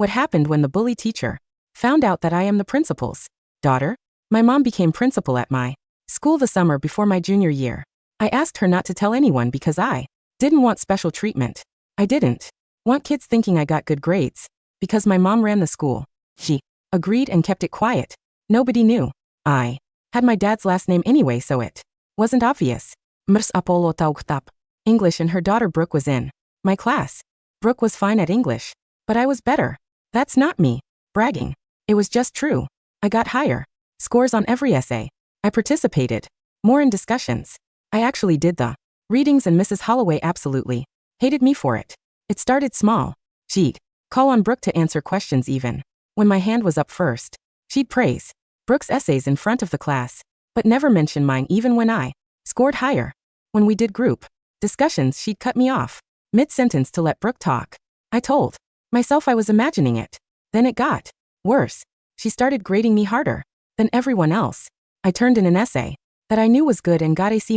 What happened when the bully teacher found out that I am the principal's daughter? My mom became principal at my school the summer before my junior year. I asked her not to tell anyone because I didn't want special treatment. I didn't want kids thinking I got good grades because my mom ran the school. She agreed and kept it quiet. Nobody knew. I had my dad's last name anyway, so it wasn't obvious. Mrs. Apollo Taugtap. English, and her daughter Brooke was in my class. Brooke was fine at English, but I was better. That's not me bragging. It was just true. I got higher scores on every essay. I participated more in discussions. I actually did the readings, and Mrs. Holloway absolutely hated me for it. It started small. She'd call on Brooke to answer questions even when my hand was up first. She'd praise Brooke's essays in front of the class, but never mention mine even when I scored higher. When we did group discussions, she'd cut me off mid-sentence to let Brooke talk. I told myself I was imagining it. Then it got worse. She started grading me harder than everyone else. I turned in an essay that I knew was good and got a C-.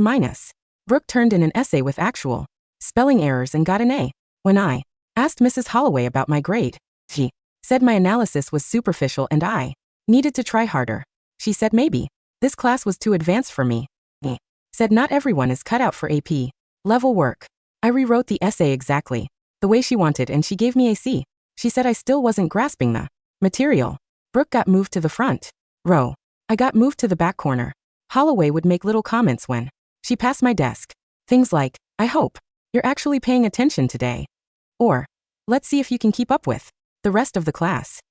Brooke turned in an essay with actual spelling errors and got an A. When I asked Mrs. Holloway about my grade, she said my analysis was superficial and I needed to try harder. She said maybe this class was too advanced for me. She said not everyone is cut out for AP level work. I rewrote the essay exactly the way she wanted and she gave me a C. She said I still wasn't grasping the material. Brooke got moved to the front row. I got moved to the back corner. Holloway would make little comments when she passed my desk. Things like, I hope you're actually paying attention today. Or, let's see if you can keep up with the rest of the class.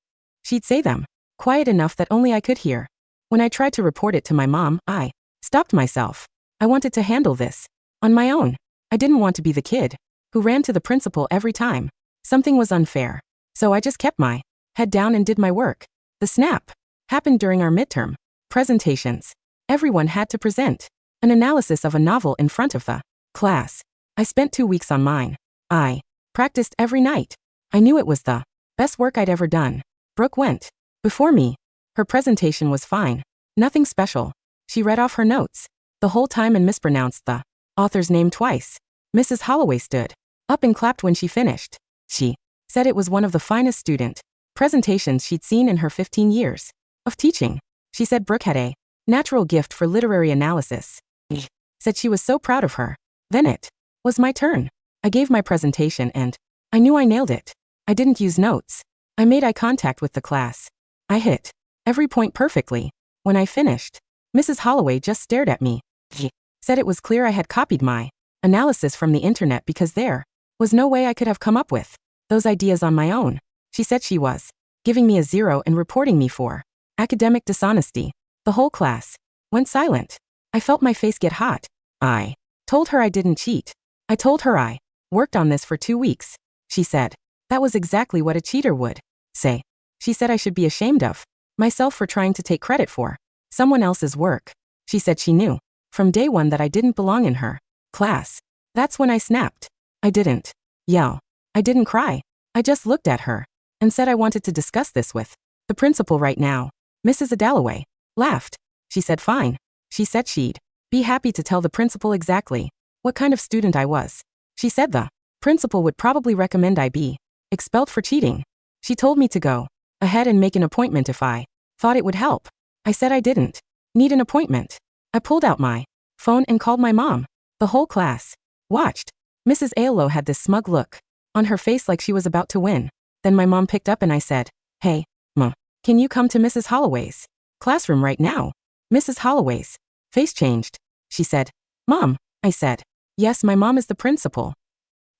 She'd say them quiet enough that only I could hear. When I tried to report it to my mom, I stopped myself. I wanted to handle this on my own. I didn't want to be the kid who ran to the principal every time something was unfair. So I just kept my head down and did my work. The snap happened during our midterm presentations. Everyone had to present an analysis of a novel in front of the class. I spent 2 weeks on mine. I practiced every night. I knew it was the best work I'd ever done. Brooke went before me. Her presentation was fine. Nothing special. She read off her notes the whole time and mispronounced the author's name twice. Mrs. Holloway stood up and clapped when she finished. She said it was one of the finest student presentations she'd seen in her 15 years of teaching. She said Brooke had a natural gift for literary analysis. She said she was so proud of her. Then it was my turn. I gave my presentation and I knew I nailed it. I didn't use notes. I made eye contact with the class. I hit every point perfectly. When I finished, Mrs. Holloway just stared at me. She said it was clear I had copied my analysis from the internet because there was no way I could have come up with those ideas on my own. She said she was giving me a 0 and reporting me for academic dishonesty. The whole class went silent. I felt my face get hot. I told her I didn't cheat. I told her I worked on this for 2 weeks. She said that was exactly what a cheater would say. She said I should be ashamed of myself for trying to take credit for someone else's work. She said she knew from day one that I didn't belong in her class. That's when I snapped. I didn't yell. I didn't cry. I just looked at her and said I wanted to discuss this with the principal right now. Mrs. Dalloway laughed. She said fine. She said she'd be happy to tell the principal exactly what kind of student I was. She said the principal would probably recommend I be expelled for cheating. She told me to go ahead and make an appointment if I thought it would help. I said I didn't need an appointment. I pulled out my phone and called my mom. The whole class watched. Mrs. Aiello had this smug look on her face like she was about to win. Then my mom picked up and I said, Hey, Ma, can you come to Mrs. Holloway's classroom right now? Mrs. Holloway's face changed. She said, Mom. I said, Yes, my mom is the principal.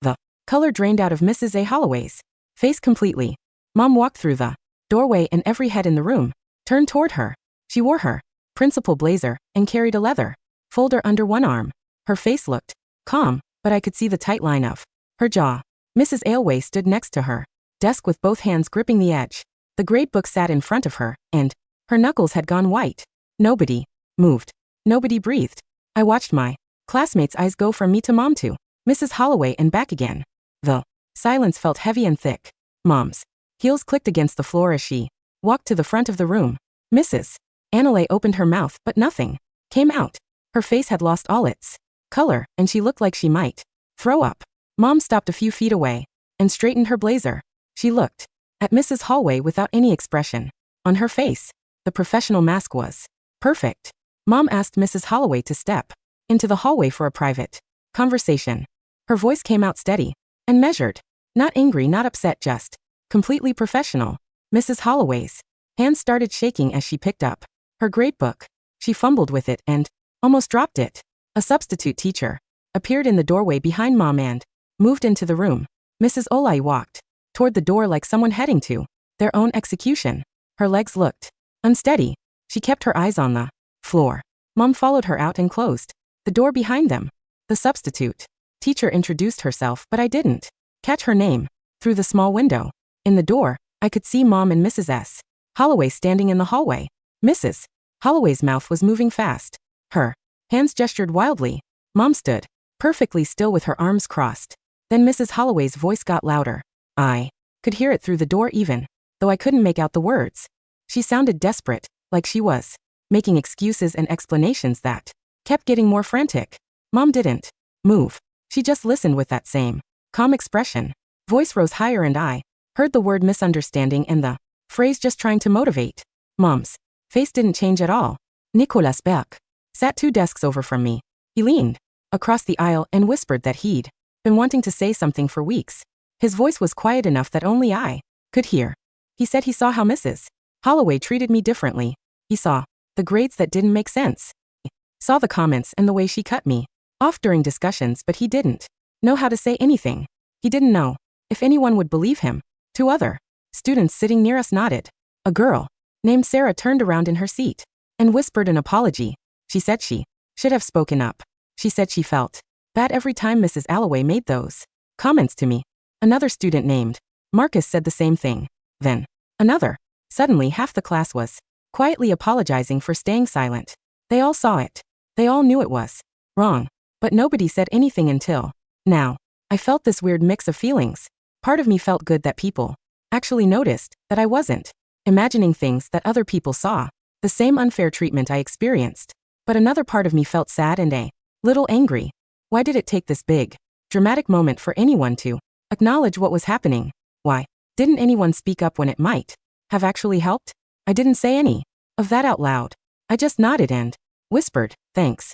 The color drained out of Mrs. A. Holloway's face completely. Mom walked through the doorway and every head in the room turned toward her. She wore her principal blazer and carried a leather folder under one arm. Her face looked calm, but I could see the tight line of her jaw. Mrs. Ailway stood next to her desk with both hands gripping the edge. The grade book sat in front of her, and her knuckles had gone white. Nobody moved. Nobody breathed. I watched my classmates' eyes go from me to Mom to Mrs. Holloway and back again. The silence felt heavy and thick. Mom's heels clicked against the floor as she walked to the front of the room. Mrs. Annalay opened her mouth, but nothing came out. Her face had lost all its color, and she looked like she might throw up. Mom stopped a few feet away and straightened her blazer. She looked at Mrs. Holloway without any expression. On her face, the professional mask was perfect. Mom asked Mrs. Holloway to step into the hallway for a private conversation. Her voice came out steady and measured. Not angry, not upset, just completely professional. Mrs. Holloway's hands started shaking as she picked up her grade book. She fumbled with it and almost dropped it. A substitute teacher appeared in the doorway behind Mom and moved into the room. Mrs. Holloway walked toward the door like someone heading to their own execution. Her legs looked unsteady. She kept her eyes on the floor. Mom followed her out and closed the door behind them. The substitute teacher introduced herself, but I didn't catch her name. Through the small window in the door, I could see Mom and Mrs. S. Holloway standing in the hallway. Mrs. Holloway's mouth was moving fast. Her hands gestured wildly. Mom stood perfectly still with her arms crossed. Then Mrs. Holloway's voice got louder. I could hear it through the door even though I couldn't make out the words. She sounded desperate, like she was making excuses and explanations that kept getting more frantic. Mom didn't move. She just listened with that same calm expression. Voice rose higher and I heard the word misunderstanding and the phrase just trying to motivate. Mom's face didn't change at all. Nicolas Beck sat 2 desks over from me. He leaned across the aisle and whispered that he'd been wanting to say something for weeks. His voice was quiet enough that only I could hear. He said he saw how Mrs. Holloway treated me differently. He saw the grades that didn't make sense. He saw the comments and the way she cut me off during discussions, but he didn't know how to say anything. He didn't know if anyone would believe him. 2 other students sitting near us nodded. A girl named Sarah turned around in her seat and whispered an apology. She said she should have spoken up. She said she felt bad every time Mrs. Holloway made those comments to me. Another student named Marcus said the same thing. Then another. Suddenly half the class was quietly apologizing for staying silent. They all saw it. They all knew it was wrong. But nobody said anything until now. I felt this weird mix of feelings. Part of me felt good that people actually noticed that I wasn't imagining things that other people saw, the same unfair treatment I experienced. But another part of me felt sad and a little angry. Why did it take this big, dramatic moment for anyone to acknowledge what was happening? Why didn't anyone speak up when it might have actually helped? I didn't say any of that out loud. I just nodded and whispered, thanks.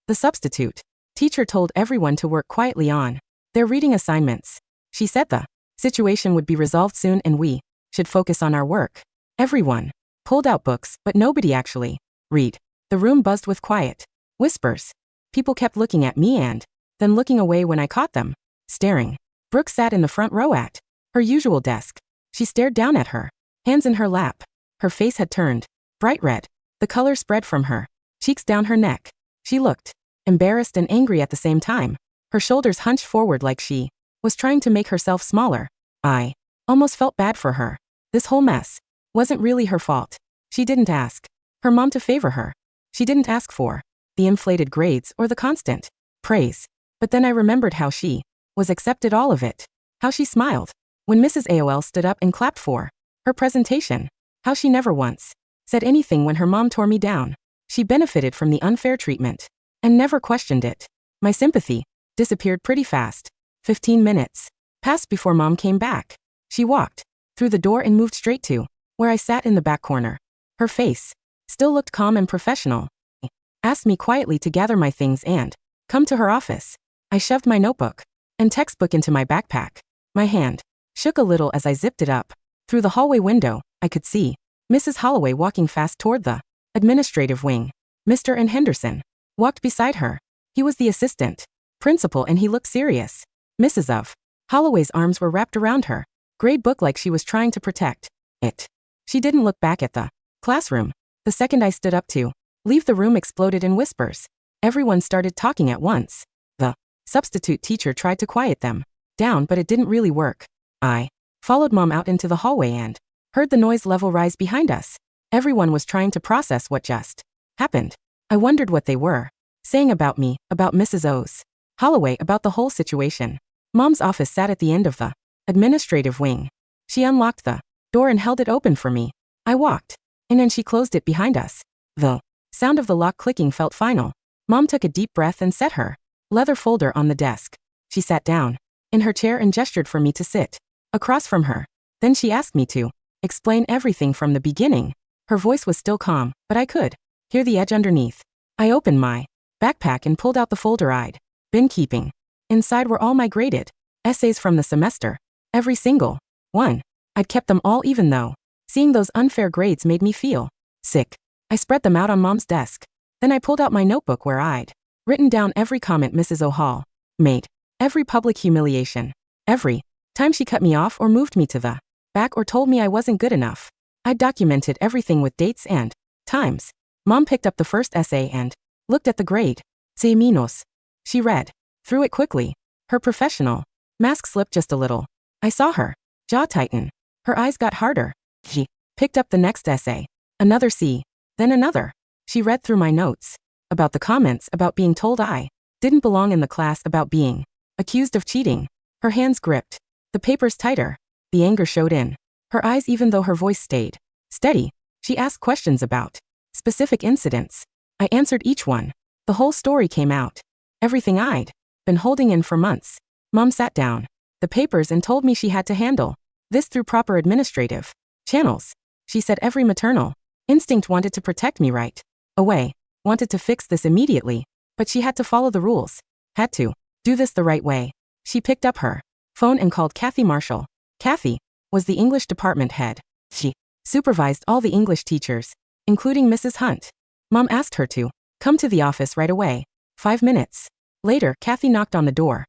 The substitute teacher told everyone to work quietly on their reading assignments. She said the situation would be resolved soon and we should focus on our work. Everyone pulled out books, but nobody actually read. The room buzzed with quiet whispers. People kept looking at me and then looking away when I caught them staring. Brooke sat in the front row at her usual desk. She stared down at her hands in her lap. Her face had turned bright red. The color spread from her cheeks down her neck. She looked embarrassed and angry at the same time. Her shoulders hunched forward like she was trying to make herself smaller. I almost felt bad for her. This whole mess wasn't really her fault. She didn't ask her mom to favor her. She didn't ask for the inflated grades or the constant praise. But then I remembered how she was accepted all of it. How she smiled when Mrs. AOL stood up and clapped for her presentation. How she never once said anything when her mom tore me down. She benefited from the unfair treatment and never questioned it. My sympathy disappeared pretty fast. 15 minutes passed before Mom came back. She walked through the door and moved straight to where I sat in the back corner. Her face still looked calm and professional. She asked me quietly to gather my things and come to her office. I shoved my notebook and textbook into my backpack. My hand shook a little as I zipped it up. Through the hallway window, I could see Mrs. Holloway walking fast toward the administrative wing. Mr. and Henderson walked beside her. He was the assistant principal and he looked serious. Mrs. of Holloway's arms were wrapped around her grade book like she was trying to protect it. She didn't look back at the classroom. The second I stood up to leave, the room exploded in whispers. Everyone started talking at once. The substitute teacher tried to quiet them down, but it didn't really work. I followed Mom out into the hallway and heard the noise level rise behind us. Everyone was trying to process what just happened. I wondered what they were saying about me, about Mrs. O's Holloway, about the whole situation. Mom's office sat at the end of the administrative wing. She unlocked the door and held it open for me. I walked in and she closed it behind us. The sound of the lock clicking felt final. Mom took a deep breath and set her leather folder on the desk. She sat down in her chair and gestured for me to sit across from her. Then Then she asked me to explain everything from the beginning. Her voice was still calm, but I could hear the edge underneath. I opened my backpack and pulled out the folder I'd been keeping. Inside were all my graded essays from the semester. Every single one. I'd kept them all even though seeing those unfair grades made me feel sick. I spread them out on Mom's desk. Then I pulled out my notebook where I'd written down every comment Mrs. O'Hall made, every public humiliation, every time she cut me off or moved me to the back or told me I wasn't good enough. I'd documented everything with dates and times. Mom picked up the first essay and looked at the grade. C minus. She read through it quickly. Her professional mask slipped just a little. I saw her jaw tighten. Her eyes got harder. She picked up the next essay. Another C. Then another. She read through my notes. About the comments about being told I didn't belong in the class, about being accused of cheating. Her hands gripped the papers tighter. The anger showed in her eyes even though her voice stayed steady. She asked questions about specific incidents. I answered each one. The whole story came out. Everything I'd been holding in for months. Mom sat down the papers and told me she had to handle this through proper administrative channels. She said every maternal instinct wanted to protect me right away, wanted to fix this immediately, but she had to follow the rules, had to do this the right way. She picked up her phone and called Kathy Marshall. Kathy was the English department head. She supervised all the English teachers, including Mrs. Hunt. Mom asked her to come to the office right away. 5 minutes later, Kathy knocked on the door.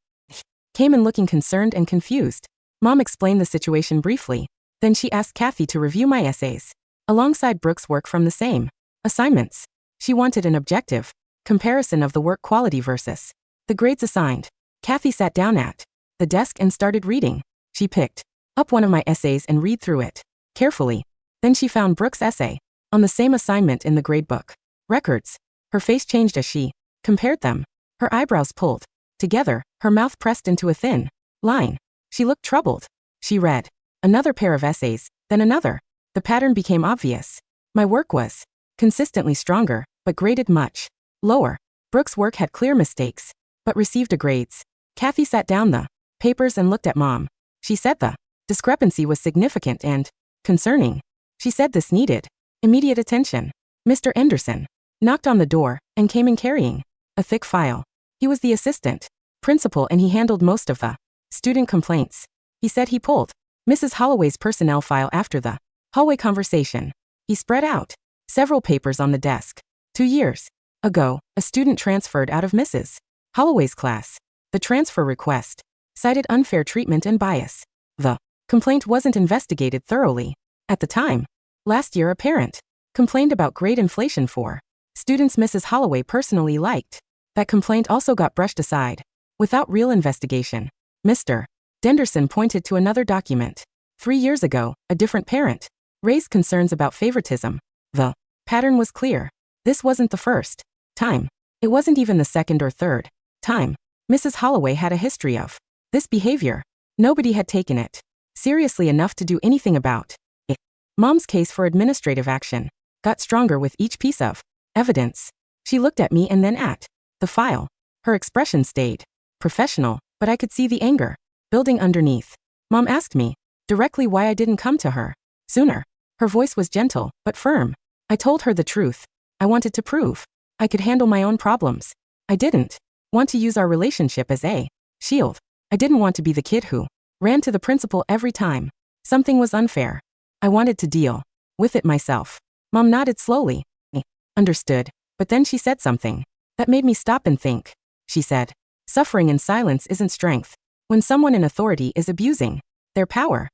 Came in looking concerned and confused. Mom explained the situation briefly. Then she asked Kathy to review my essays, alongside Brooke's work from the same assignments. She wanted an objective comparison of the work quality versus the grades assigned. Kathy sat down at the desk and started reading. She picked up one of my essays and read through it carefully. Then she found Brooke's essay on the same assignment in the gradebook records. Her face changed as she compared them. Her eyebrows pulled together, her mouth pressed into a thin line. She looked troubled. She read another pair of essays, then another. The pattern became obvious. My work was consistently stronger, but graded much lower. Brooke's work had clear mistakes, but received a grades. Kathy sat down the papers and looked at Mom. She said the discrepancy was significant and concerning. She said this needed immediate attention. Mr. Anderson knocked on the door and came in carrying a thick file. He was the assistant principal and he handled most of the student complaints. He said he pulled Mrs. Holloway's personnel file after the hallway conversation. He spread out several papers on the desk. 2 years ago, a student transferred out of Mrs. Holloway's class. The transfer request cited unfair treatment and bias. The complaint wasn't investigated thoroughly. At the time, last year a parent complained about grade inflation for students Mrs. Holloway personally liked. That complaint also got brushed aside without real investigation. Mr. Denderson pointed to another document. 3 years ago, a different parent raised concerns about favoritism. The pattern was clear. This wasn't the first time. It wasn't even the second or third time. Mrs. Holloway had a history of this behavior. Nobody had taken it seriously enough to do anything about it. Mom's case for administrative action got stronger with each piece of evidence. She looked at me and then at the file. Her expression stayed professional, but I could see the anger building underneath. Mom asked me directly why I didn't come to her sooner. Her voice was gentle, but firm. I told her the truth. I wanted to prove I could handle my own problems. I didn't want to use our relationship as a shield. I didn't want to be the kid who ran to the principal every time something was unfair. I wanted to deal with it myself. Mom nodded slowly. I understood, but then she said something that made me stop and think. She said, suffering in silence isn't strength. When someone in authority is abusing their power.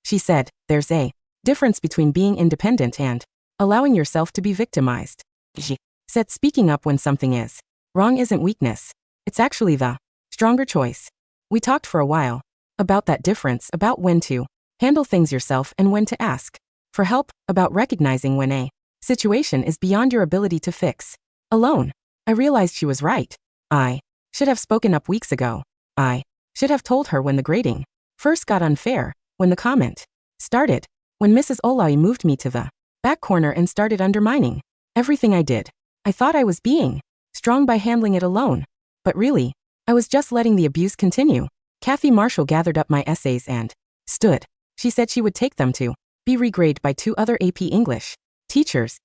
She said, there's a difference between being independent and allowing yourself to be victimized. She said speaking up when something is wrong isn't weakness. It's actually the stronger choice. We talked for a while about that difference, about when to handle things yourself and when to ask for help, about recognizing when a situation is beyond your ability to fix alone. I realized she was right. I should have spoken up weeks ago. I should have told her when the grading first got unfair, when the comment started, when Mrs. Holloway moved me to the back corner and started undermining everything I did. I thought I was being strong by handling it alone, but really, I was just letting the abuse continue. Kathy Marshall gathered up my essays and stood She said she would take them to be regraded by 2 other AP English teachers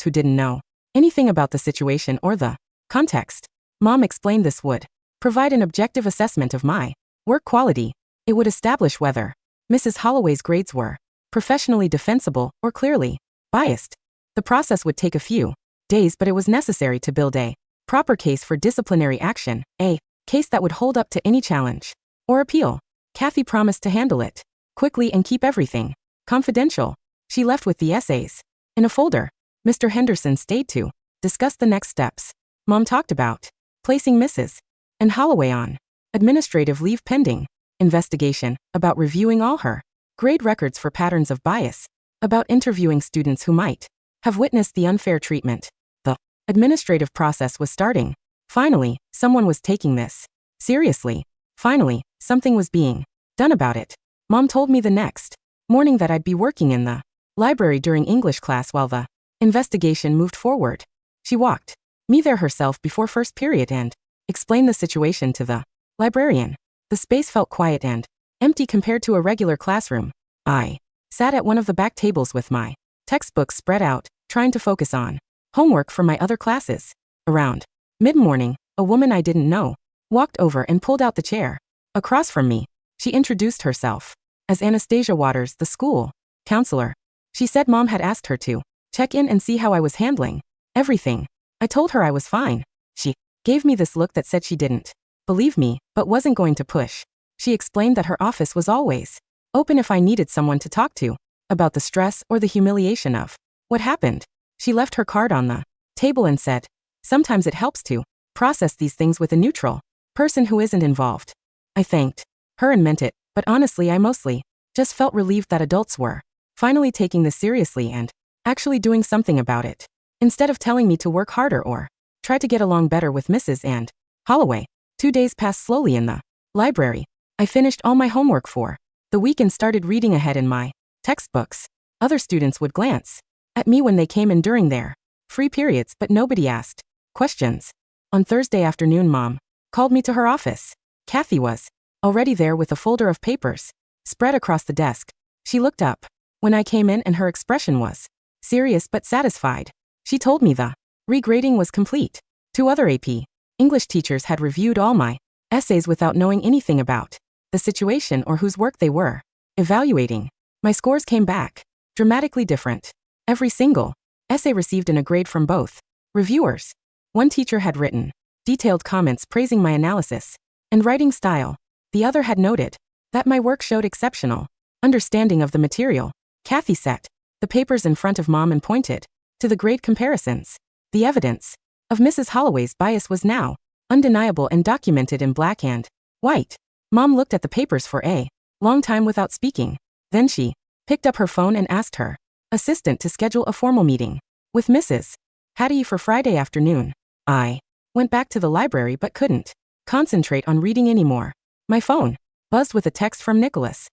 who didn't know anything about the situation or the context. Mom explained this would provide an objective assessment of my work quality. It would establish whether Mrs. Holloway's grades were professionally defensible or clearly biased. The process would take a few days, but it was necessary to build a proper case for disciplinary action, a case that would hold up to any challenge or appeal. Kathy promised to handle it quickly and keep everything confidential. She left with the essays in a folder. Mr. Henderson stayed to discuss the next steps. Mom talked about placing Mrs. and Holloway on administrative leave pending investigation, about reviewing all her grade records for patterns of bias, about interviewing students who might have witnessed the unfair treatment. The administrative process was starting. Finally, someone was taking this seriously. Finally, something was being done about it. Mom told me the next morning that I'd be working in the library during English class while the investigation moved forward. She walked me there herself before first period and explained the situation to the librarian. The space felt quiet and empty compared to a regular classroom. I sat at one of the back tables with my textbooks spread out, trying to focus on homework for my other classes. Around mid-morning, a woman I didn't know walked over and pulled out the chair across from me. She introduced herself as Anastasia Waters, the school counselor. She said Mom had asked her to check in and see how I was handling everything. I told her I was fine. She gave me this look that said she didn't believe me, but wasn't going to push. She explained that her office was always open if I needed someone to talk to about the stress or the humiliation of what happened. She left her card on the table and said, sometimes it helps to process these things with a neutral person who isn't involved. I thanked her and meant it, but honestly I mostly just felt relieved that adults were finally taking this seriously and actually doing something about it, instead of telling me to work harder or try to get along better with Mrs. and Holloway. 2 days passed slowly in the library. I finished all my homework for the week and started reading ahead in my textbooks. Other students would glance at me when they came in during their free periods, but nobody asked questions. On Thursday afternoon, Mom called me to her office. Kathy was already there with a folder of papers spread across the desk. She looked up when I came in and her expression was serious but satisfied. She told me the regrading was complete. 2 other AP English teachers had reviewed all my essays without knowing anything about the situation or whose work they were evaluating. My scores came back dramatically different. Every single essay received a grade from both reviewers. One teacher had written detailed comments praising my analysis and writing style. The other had noted that my work showed exceptional understanding of the material. Kathy set the papers in front of Mom and pointed to the grade comparisons. The evidence of Mrs. Holloway's bias was now undeniable and documented in black and white. Mom looked at the papers for a long time without speaking. Then she picked up her phone and asked her assistant to schedule a formal meeting with Mrs. Hattie for Friday afternoon. I went back to the library but couldn't concentrate on reading anymore. My phone buzzed with a text from Nicholas.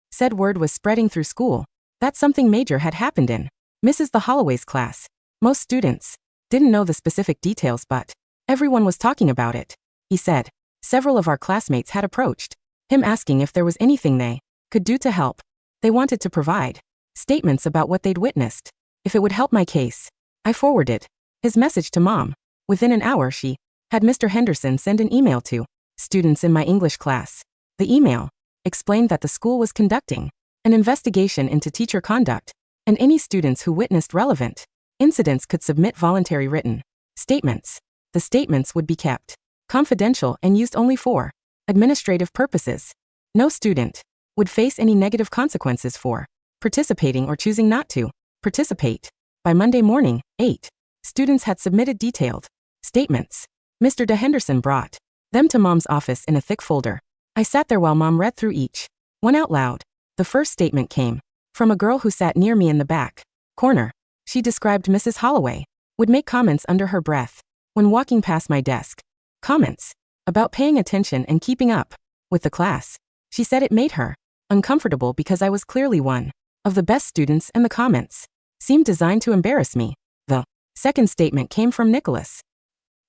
Said word was spreading through school that something major had happened in Mrs. the Holloway's class. Most students didn't know the specific details, but everyone was talking about it. He said several of our classmates had approached him asking if there was anything they could do to help. They wanted to provide statements about what they'd witnessed. If it would help my case, I forwarded his message to Mom. Within an hour, she had Mr. Henderson send an email to students in my English class. The email explained that the school was conducting an investigation into teacher conduct, and any students who witnessed relevant incidents could submit voluntary written statements. The statements would be kept confidential and used only for administrative purposes. No student would face any negative consequences for participating or choosing not to participate. By Monday morning, 8 students had submitted detailed statements. Mr. De Henderson brought them to Mom's office in a thick folder. I sat there while Mom read through each one out loud. The first statement came from a girl who sat near me in the back corner. She described Mrs. Holloway would make comments under her breath when walking past my desk. Comments about paying attention and keeping up with the class. She said it made her uncomfortable because I was clearly one of the best students and the comments seemed designed to embarrass me. The second statement came from Nicholas.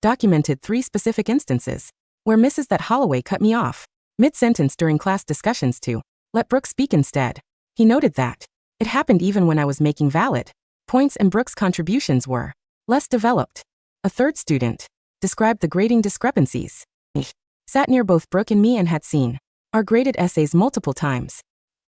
Documented 3 specific instances where Mrs. that Holloway cut me off mid-sentence during class discussions to let Brooke speak instead. He noted that it happened even when I was making valid points and Brooke's contributions were less developed. A third student described the grading discrepancies. He sat near both Brooke and me and had seen our graded essays multiple times.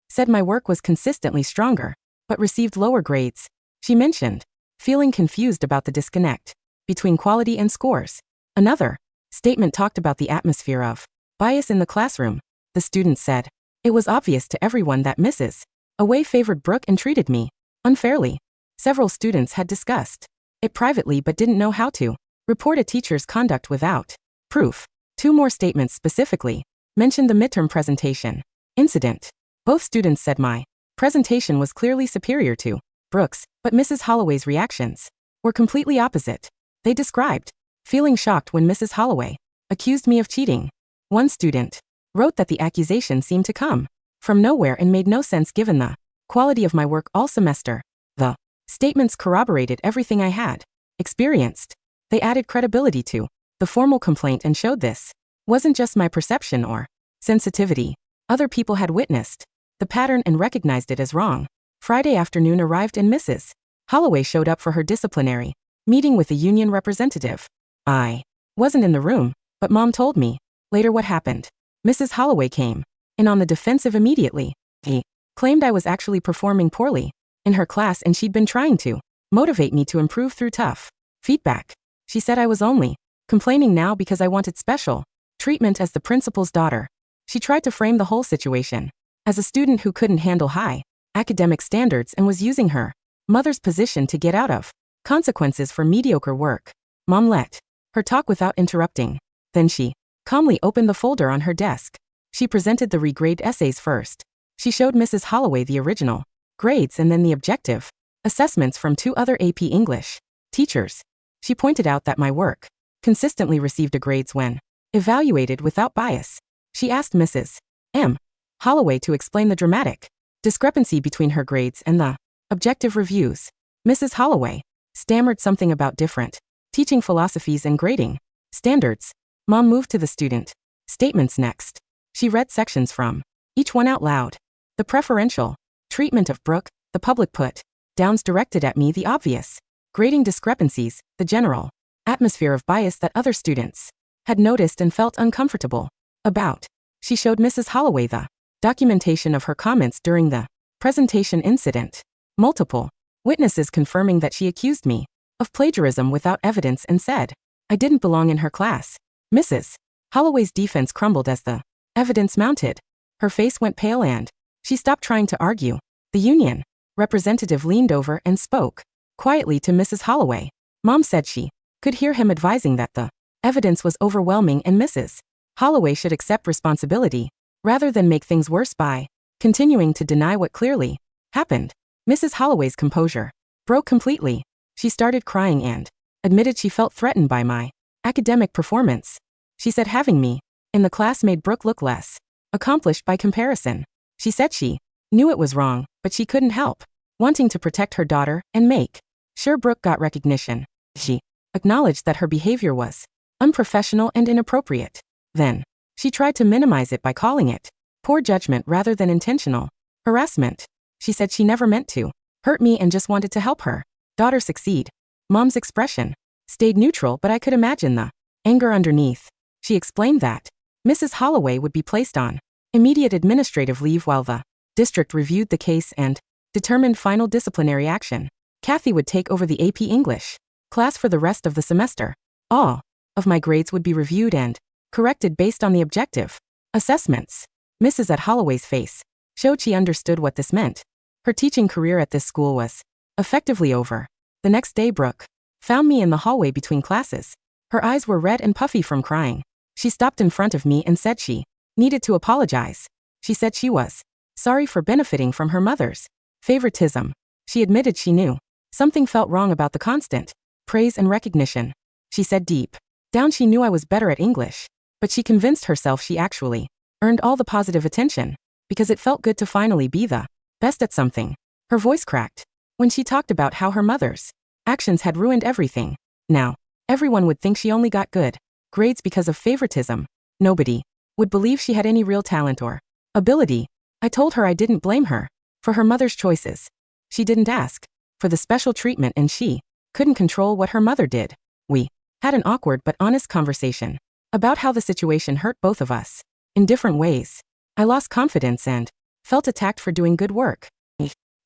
Said my work was consistently stronger, but received lower grades. She mentioned feeling confused about the disconnect between quality and scores. Another statement talked about the atmosphere of bias in the classroom. The student said, "It was obvious to everyone that Mrs. Holloway favored Brooke and treated me unfairly." Several students had discussed it privately but didn't know how to report a teacher's conduct without proof. Two more statements specifically mentioned the midterm presentation incident. Both students said my presentation was clearly superior to Brooke's, but Mrs. Holloway's reactions were completely opposite. They described feeling shocked when Mrs. Holloway accused me of cheating. One student wrote that the accusation seemed to come from nowhere and made no sense given the quality of my work all semester. The statements corroborated everything I had experienced. They added credibility to the formal complaint and showed this wasn't just my perception or sensitivity. Other people had witnessed the pattern and recognized it as wrong. Friday afternoon arrived and Mrs. Holloway showed up for her disciplinary meeting with the union representative. I wasn't in the room, but Mom told me later what happened. Mrs. Holloway came in on the defensive immediately. He claimed I was actually performing poorly in her class and she'd been trying to motivate me to improve through tough feedback. She said I was only complaining now because I wanted special treatment as the principal's daughter. She tried to frame the whole situation as a student who couldn't handle high academic standards and was using her mother's position to get out of consequences for mediocre work. Mom let her talk without interrupting. Then she calmly opened the folder on her desk. She presented the regrade essays first. She showed Mrs. Holloway the original grades and then the objective assessments from two other AP English teachers. She pointed out that my work consistently received a grades when evaluated without bias. She asked Mrs. M. Holloway to explain the dramatic discrepancy between her grades and the objective reviews. Mrs. Holloway stammered something about different teaching philosophies and grading standards. Mom moved to the student statements next. She read sections from each one out loud. The preferential treatment of Brooke, the public put downs directed at me, the obvious grading discrepancies, the general atmosphere of bias that other students had noticed and felt uncomfortable about. She showed Mrs. Holloway the documentation of her comments during the presentation incident. Multiple witnesses confirming that she accused me of plagiarism without evidence and said I didn't belong in her class. Mrs. Holloway's defense crumbled as the evidence mounted. Her face went pale and she stopped trying to argue. The union representative leaned over and spoke quietly to Mrs. Holloway. Mom said she could hear him advising that the evidence was overwhelming and Mrs. Holloway should accept responsibility rather than make things worse by continuing to deny what clearly happened. Mrs. Holloway's composure broke completely. She started crying and admitted she felt threatened by my academic performance. She said having me in the class made Brooke look less accomplished by comparison. She said she knew it was wrong, but she couldn't help wanting to protect her daughter and make sure Brooke got recognition. She acknowledged that her behavior was unprofessional and inappropriate. Then she tried to minimize it by calling it poor judgment rather than intentional harassment. She said she never meant to hurt me and just wanted to help her daughter succeed. Mom's expression stayed neutral, but I could imagine the anger underneath. She explained that Mrs. Holloway would be placed on immediate administrative leave while the district reviewed the case and determined final disciplinary action. Kathy would take over the AP English class for the rest of the semester. All of my grades would be reviewed and corrected based on the objective assessments. Mrs. Holloway's face showed she understood what this meant. Her teaching career at this school was effectively over. The next day Brooke found me in the hallway between classes. Her eyes were red and puffy from crying. She stopped in front of me and said she needed to apologize. She said she was sorry for benefiting from her mother's favoritism. She admitted she knew something felt wrong about the constant praise and recognition. She said deep down she knew I was better at English, but she convinced herself she actually earned all the positive attention because it felt good to finally be the best at something. Her voice cracked when she talked about how her mother's actions had ruined everything. Now, everyone would think she only got good grades because of favoritism. Nobody would believe she had any real talent or ability. I told her I didn't blame her. For her mother's choices. She didn't ask for the special treatment and she couldn't control what her mother did. We had an awkward but honest conversation about how the situation hurt both of us in different ways. I lost confidence and felt attacked for doing good work.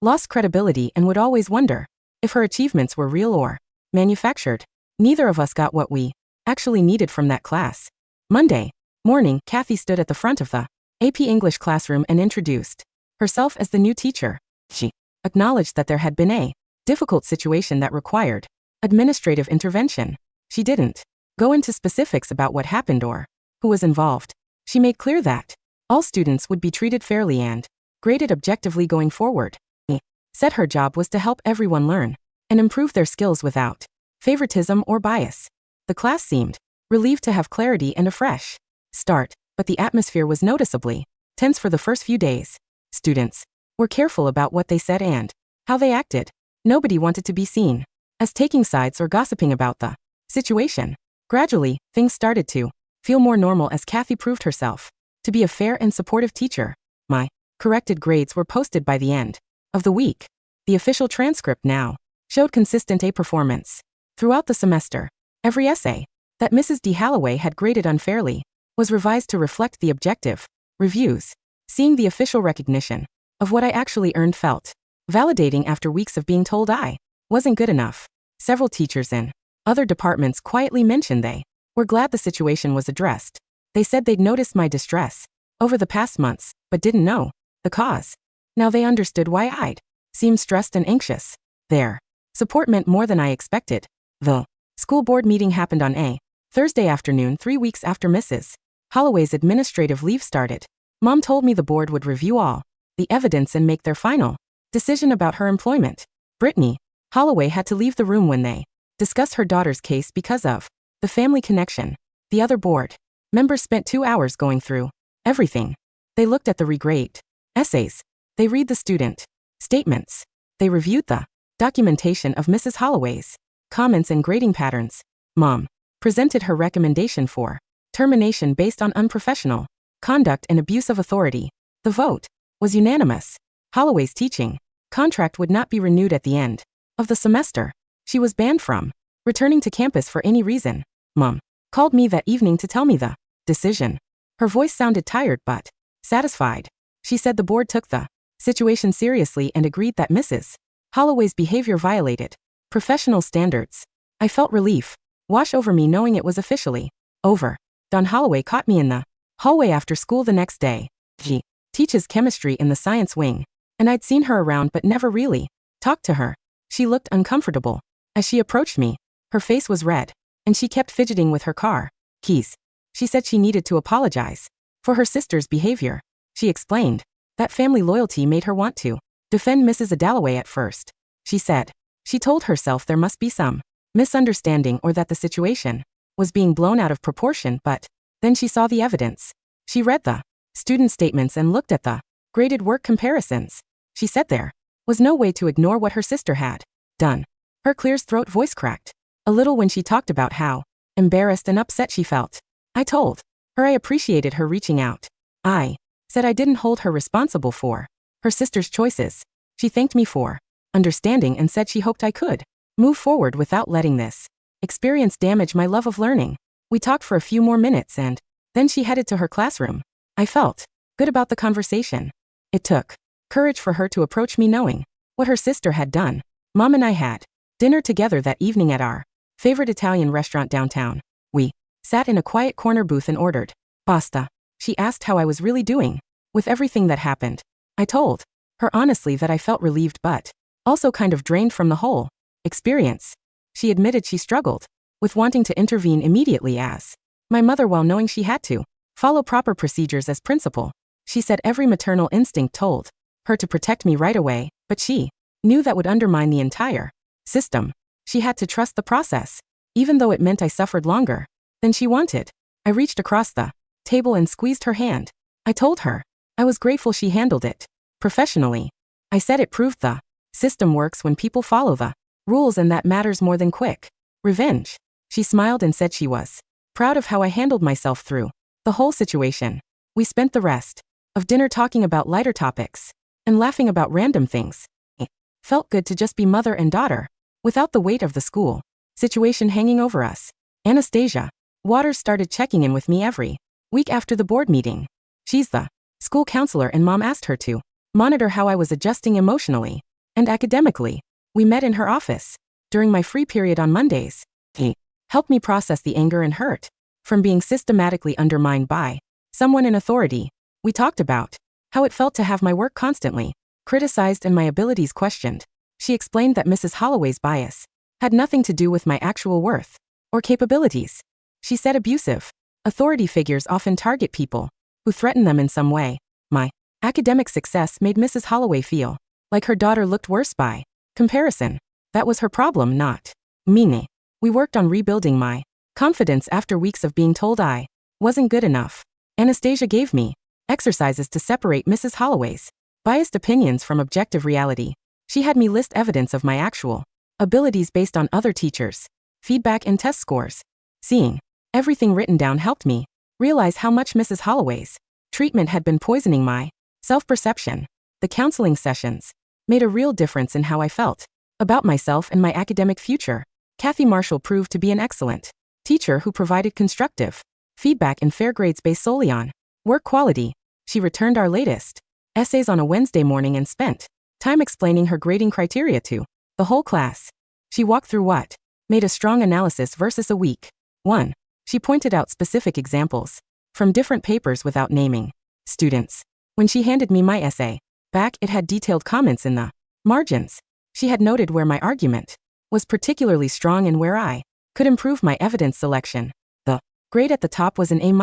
Lost credibility and would always wonder if her achievements were real or manufactured. Neither of us got what we actually needed from that class. Monday morning, Kathy stood at the front of the AP English classroom and introduced herself as the new teacher. She acknowledged that there had been a difficult situation that required administrative intervention. She didn't go into specifics about what happened or who was involved. She made clear that all students would be treated fairly and graded objectively going forward. She said her job was to help everyone learn and improve their skills without favoritism or bias. The class seemed relieved to have clarity and a fresh start, but the atmosphere was noticeably tense for the first few days. Students were careful about what they said and how they acted. Nobody wanted to be seen as taking sides or gossiping about the situation. Gradually, things started to feel more normal as Kathy proved herself to be a fair and supportive teacher. My corrected grades were posted by the end of the week. The official transcript now showed consistent A performance throughout the semester. Every essay that Mrs. D. Holloway had graded unfairly was revised to reflect the objective reviews. Seeing the official recognition of what I actually earned felt validating after weeks of being told I wasn't good enough. Several teachers in other departments quietly mentioned they were glad the situation was addressed. They said they'd noticed my distress over the past months, but didn't know the cause. Now they understood why I'd seemed stressed and anxious. Their support meant more than I expected. The school board meeting happened on a Thursday afternoon 3 weeks after Mrs. Holloway's administrative leave started. Mom told me the board would review all the evidence and make their final decision about her employment. Brittany Holloway had to leave the room when they discussed her daughter's case because of the family connection. The other board members spent 2 hours going through everything. They looked at the regrade essays. They read the student statements. They reviewed the documentation of Mrs. Holloway's comments and grading patterns. Mom presented her recommendation for termination based on unprofessional conduct and abuse of authority. The vote was unanimous. Holloway's teaching contract would not be renewed at the end of the semester. She was banned from returning to campus for any reason. Mom called me that evening to tell me the decision. Her voice sounded tired but satisfied. She said the board took the situation seriously and agreed that Mrs. Holloway's behavior violated professional standards. I felt relief wash over me knowing it was officially over. Dawn Holloway caught me in the hallway after school the next day. She teaches chemistry in the science wing, and I'd seen her around but never really talked to her. She looked uncomfortable as she approached me. Her face was red, and she kept fidgeting with her car keys. She said she needed to apologize for her sister's behavior. She explained that family loyalty made her want to defend Mrs. Dalloway at first. She said she told herself there must be some misunderstanding or that the situation was being blown out of proportion, but then she saw the evidence. She read the student statements and looked at the graded work comparisons. She said there was no way to ignore what her sister had done. Her clear throat voice cracked a little when she talked about how embarrassed and upset she felt. I told her I appreciated her reaching out. I said I didn't hold her responsible for her sister's choices. She thanked me for understanding and said she hoped I could move forward without letting this experience damage my love of learning. We talked for a few more minutes and then she headed to her classroom. I felt good about the conversation. It took courage for her to approach me knowing what her sister had done. Mom and I had dinner together that evening at our favorite Italian restaurant downtown. We sat in a quiet corner booth and ordered pasta. She asked how I was really doing with everything that happened. I told her honestly that I felt relieved but also kind of drained from the whole experience. She admitted she struggled with wanting to intervene immediately as my mother while knowing she had to follow proper procedures as principal. She said every maternal instinct told her to protect me right away, but she knew that would undermine the entire system. She had to trust the process, even though it meant I suffered longer than she wanted. I reached across the table and squeezed her hand. I told her I was grateful she handled it professionally. I said it proved the system works when people follow the rules and that matters more than quick revenge. She smiled and said she was proud of how I handled myself through the whole situation. We spent the rest of dinner talking about lighter topics. and laughing about random things. It felt good to just be mother and daughter, without the weight of the school situation hanging over us. Anastasia Waters started checking in with me every week after the board meeting. She's the school counselor and Mom asked her to monitor how I was adjusting emotionally and academically. We met in her office during my free period on Mondays. He helped me process the anger and hurt from being systematically undermined by someone in authority. We talked about how it felt to have my work constantly criticized and my abilities questioned. She explained that Mrs. Holloway's bias had nothing to do with my actual worth or capabilities. She said abusive authority figures often target people who threaten them in some way. My academic success made Mrs. Holloway feel like her daughter looked worse by comparison. That was her problem, not me. We worked on rebuilding my confidence after weeks of being told I wasn't good enough. Anastasia gave me exercises to separate Mrs. Holloway's biased opinions from objective reality. She had me list evidence of my actual abilities based on other teachers' feedback and test scores. Seeing everything written down helped me realize how much Mrs. Holloway's treatment had been poisoning my self-perception. The counseling sessions made a real difference in how I felt about myself and my academic future. Kathy Marshall proved to be an excellent teacher who provided constructive feedback and fair grades based solely on work quality. She returned our latest essays on a Wednesday morning and spent time explaining her grading criteria to the whole class. She walked through what made a strong analysis versus a weak one. She pointed out specific examples from different papers without naming students. When she handed me my essay back, it had detailed comments in the margins. She had noted where my argument was particularly strong and where I could improve my evidence selection. The grade at the top was an A-.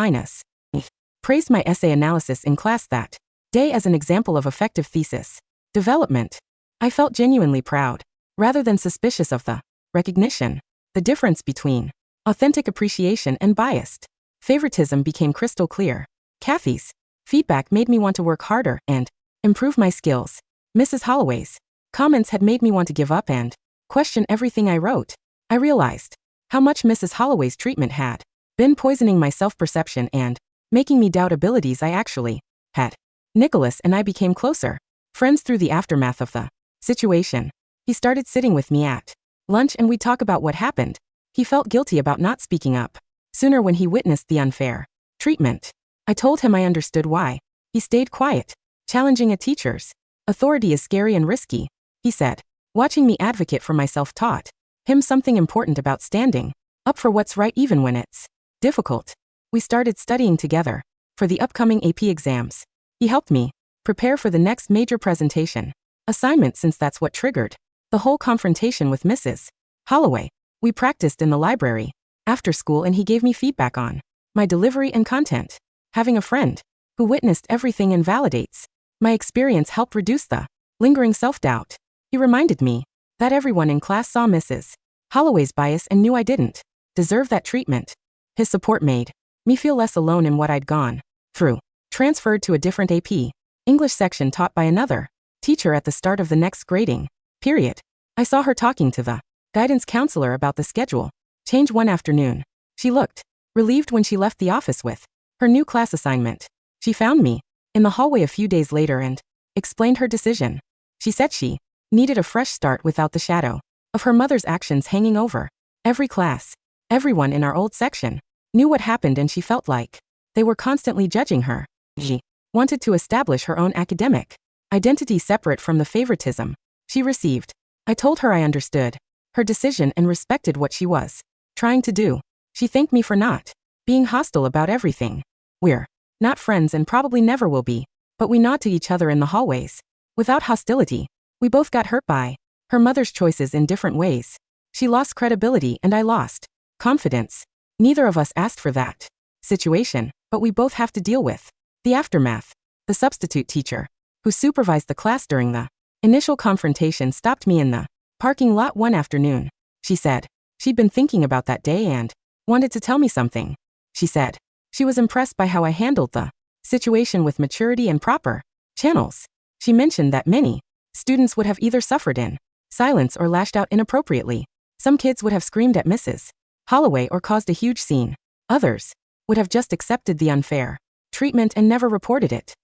Praised my essay analysis in class that day as an example of effective thesis development. I felt genuinely proud, rather than suspicious of the recognition. The difference between authentic appreciation and biased favoritism became crystal clear. Kathy's feedback made me want to work harder and improve my skills. Mrs. Holloway's comments had made me want to give up and question everything I wrote. I realized how much Mrs. Holloway's treatment had been poisoning my self-perception and making me doubt abilities I actually had. Nicholas and I became closer friends through the aftermath of the situation. He started sitting with me at lunch and we'd talk about what happened. He felt guilty about not speaking up sooner when he witnessed the unfair treatment. I told him I understood why. He stayed quiet. Challenging a teacher's authority is scary and risky, he said. Watching me advocate for myself taught him something important about standing up for what's right even when it's difficult. We started studying together for the upcoming AP exams. He helped me prepare for the next major presentation assignment since that's what triggered the whole confrontation with Mrs. Holloway. We practiced in the library after school and he gave me feedback on my delivery and content. Having a friend who witnessed everything and validates my experience helped reduce the lingering self-doubt. He reminded me that everyone in class saw Mrs. Holloway's bias and knew I didn't deserve that treatment. His support made me feel less alone in what I'd gone through. Transferred to a different AP English section taught by another teacher at the start of the next grading period. I saw her talking to the guidance counselor about the schedule change one afternoon. She looked relieved when she left the office with her new class assignment. She found me in the hallway a few days later and explained her decision. She said she needed a fresh start without the shadow of her mother's actions hanging over every class. Everyone in our old section knew what happened and she felt like they were constantly judging her. She wanted to establish her own academic identity separate from the favoritism she received. I told her I understood her decision and respected what she was trying to do. She thanked me for not being hostile about everything. We're not friends and probably never will be, but we nod to each other in the hallways without hostility. We both got hurt by her mother's choices in different ways. She lost credibility and I lost confidence. Neither of us asked for that situation, but we both have to deal with the aftermath. The substitute teacher who supervised the class during the initial confrontation stopped me in the parking lot one afternoon. She said she'd been thinking about that day and wanted to tell me something. She said she was impressed by how I handled the situation with maturity and proper channels. She mentioned that many students would have either suffered in silence or lashed out inappropriately. Some kids would have screamed at Mrs. Holloway or caused a huge scene. Others would have just accepted the unfair treatment and never reported it.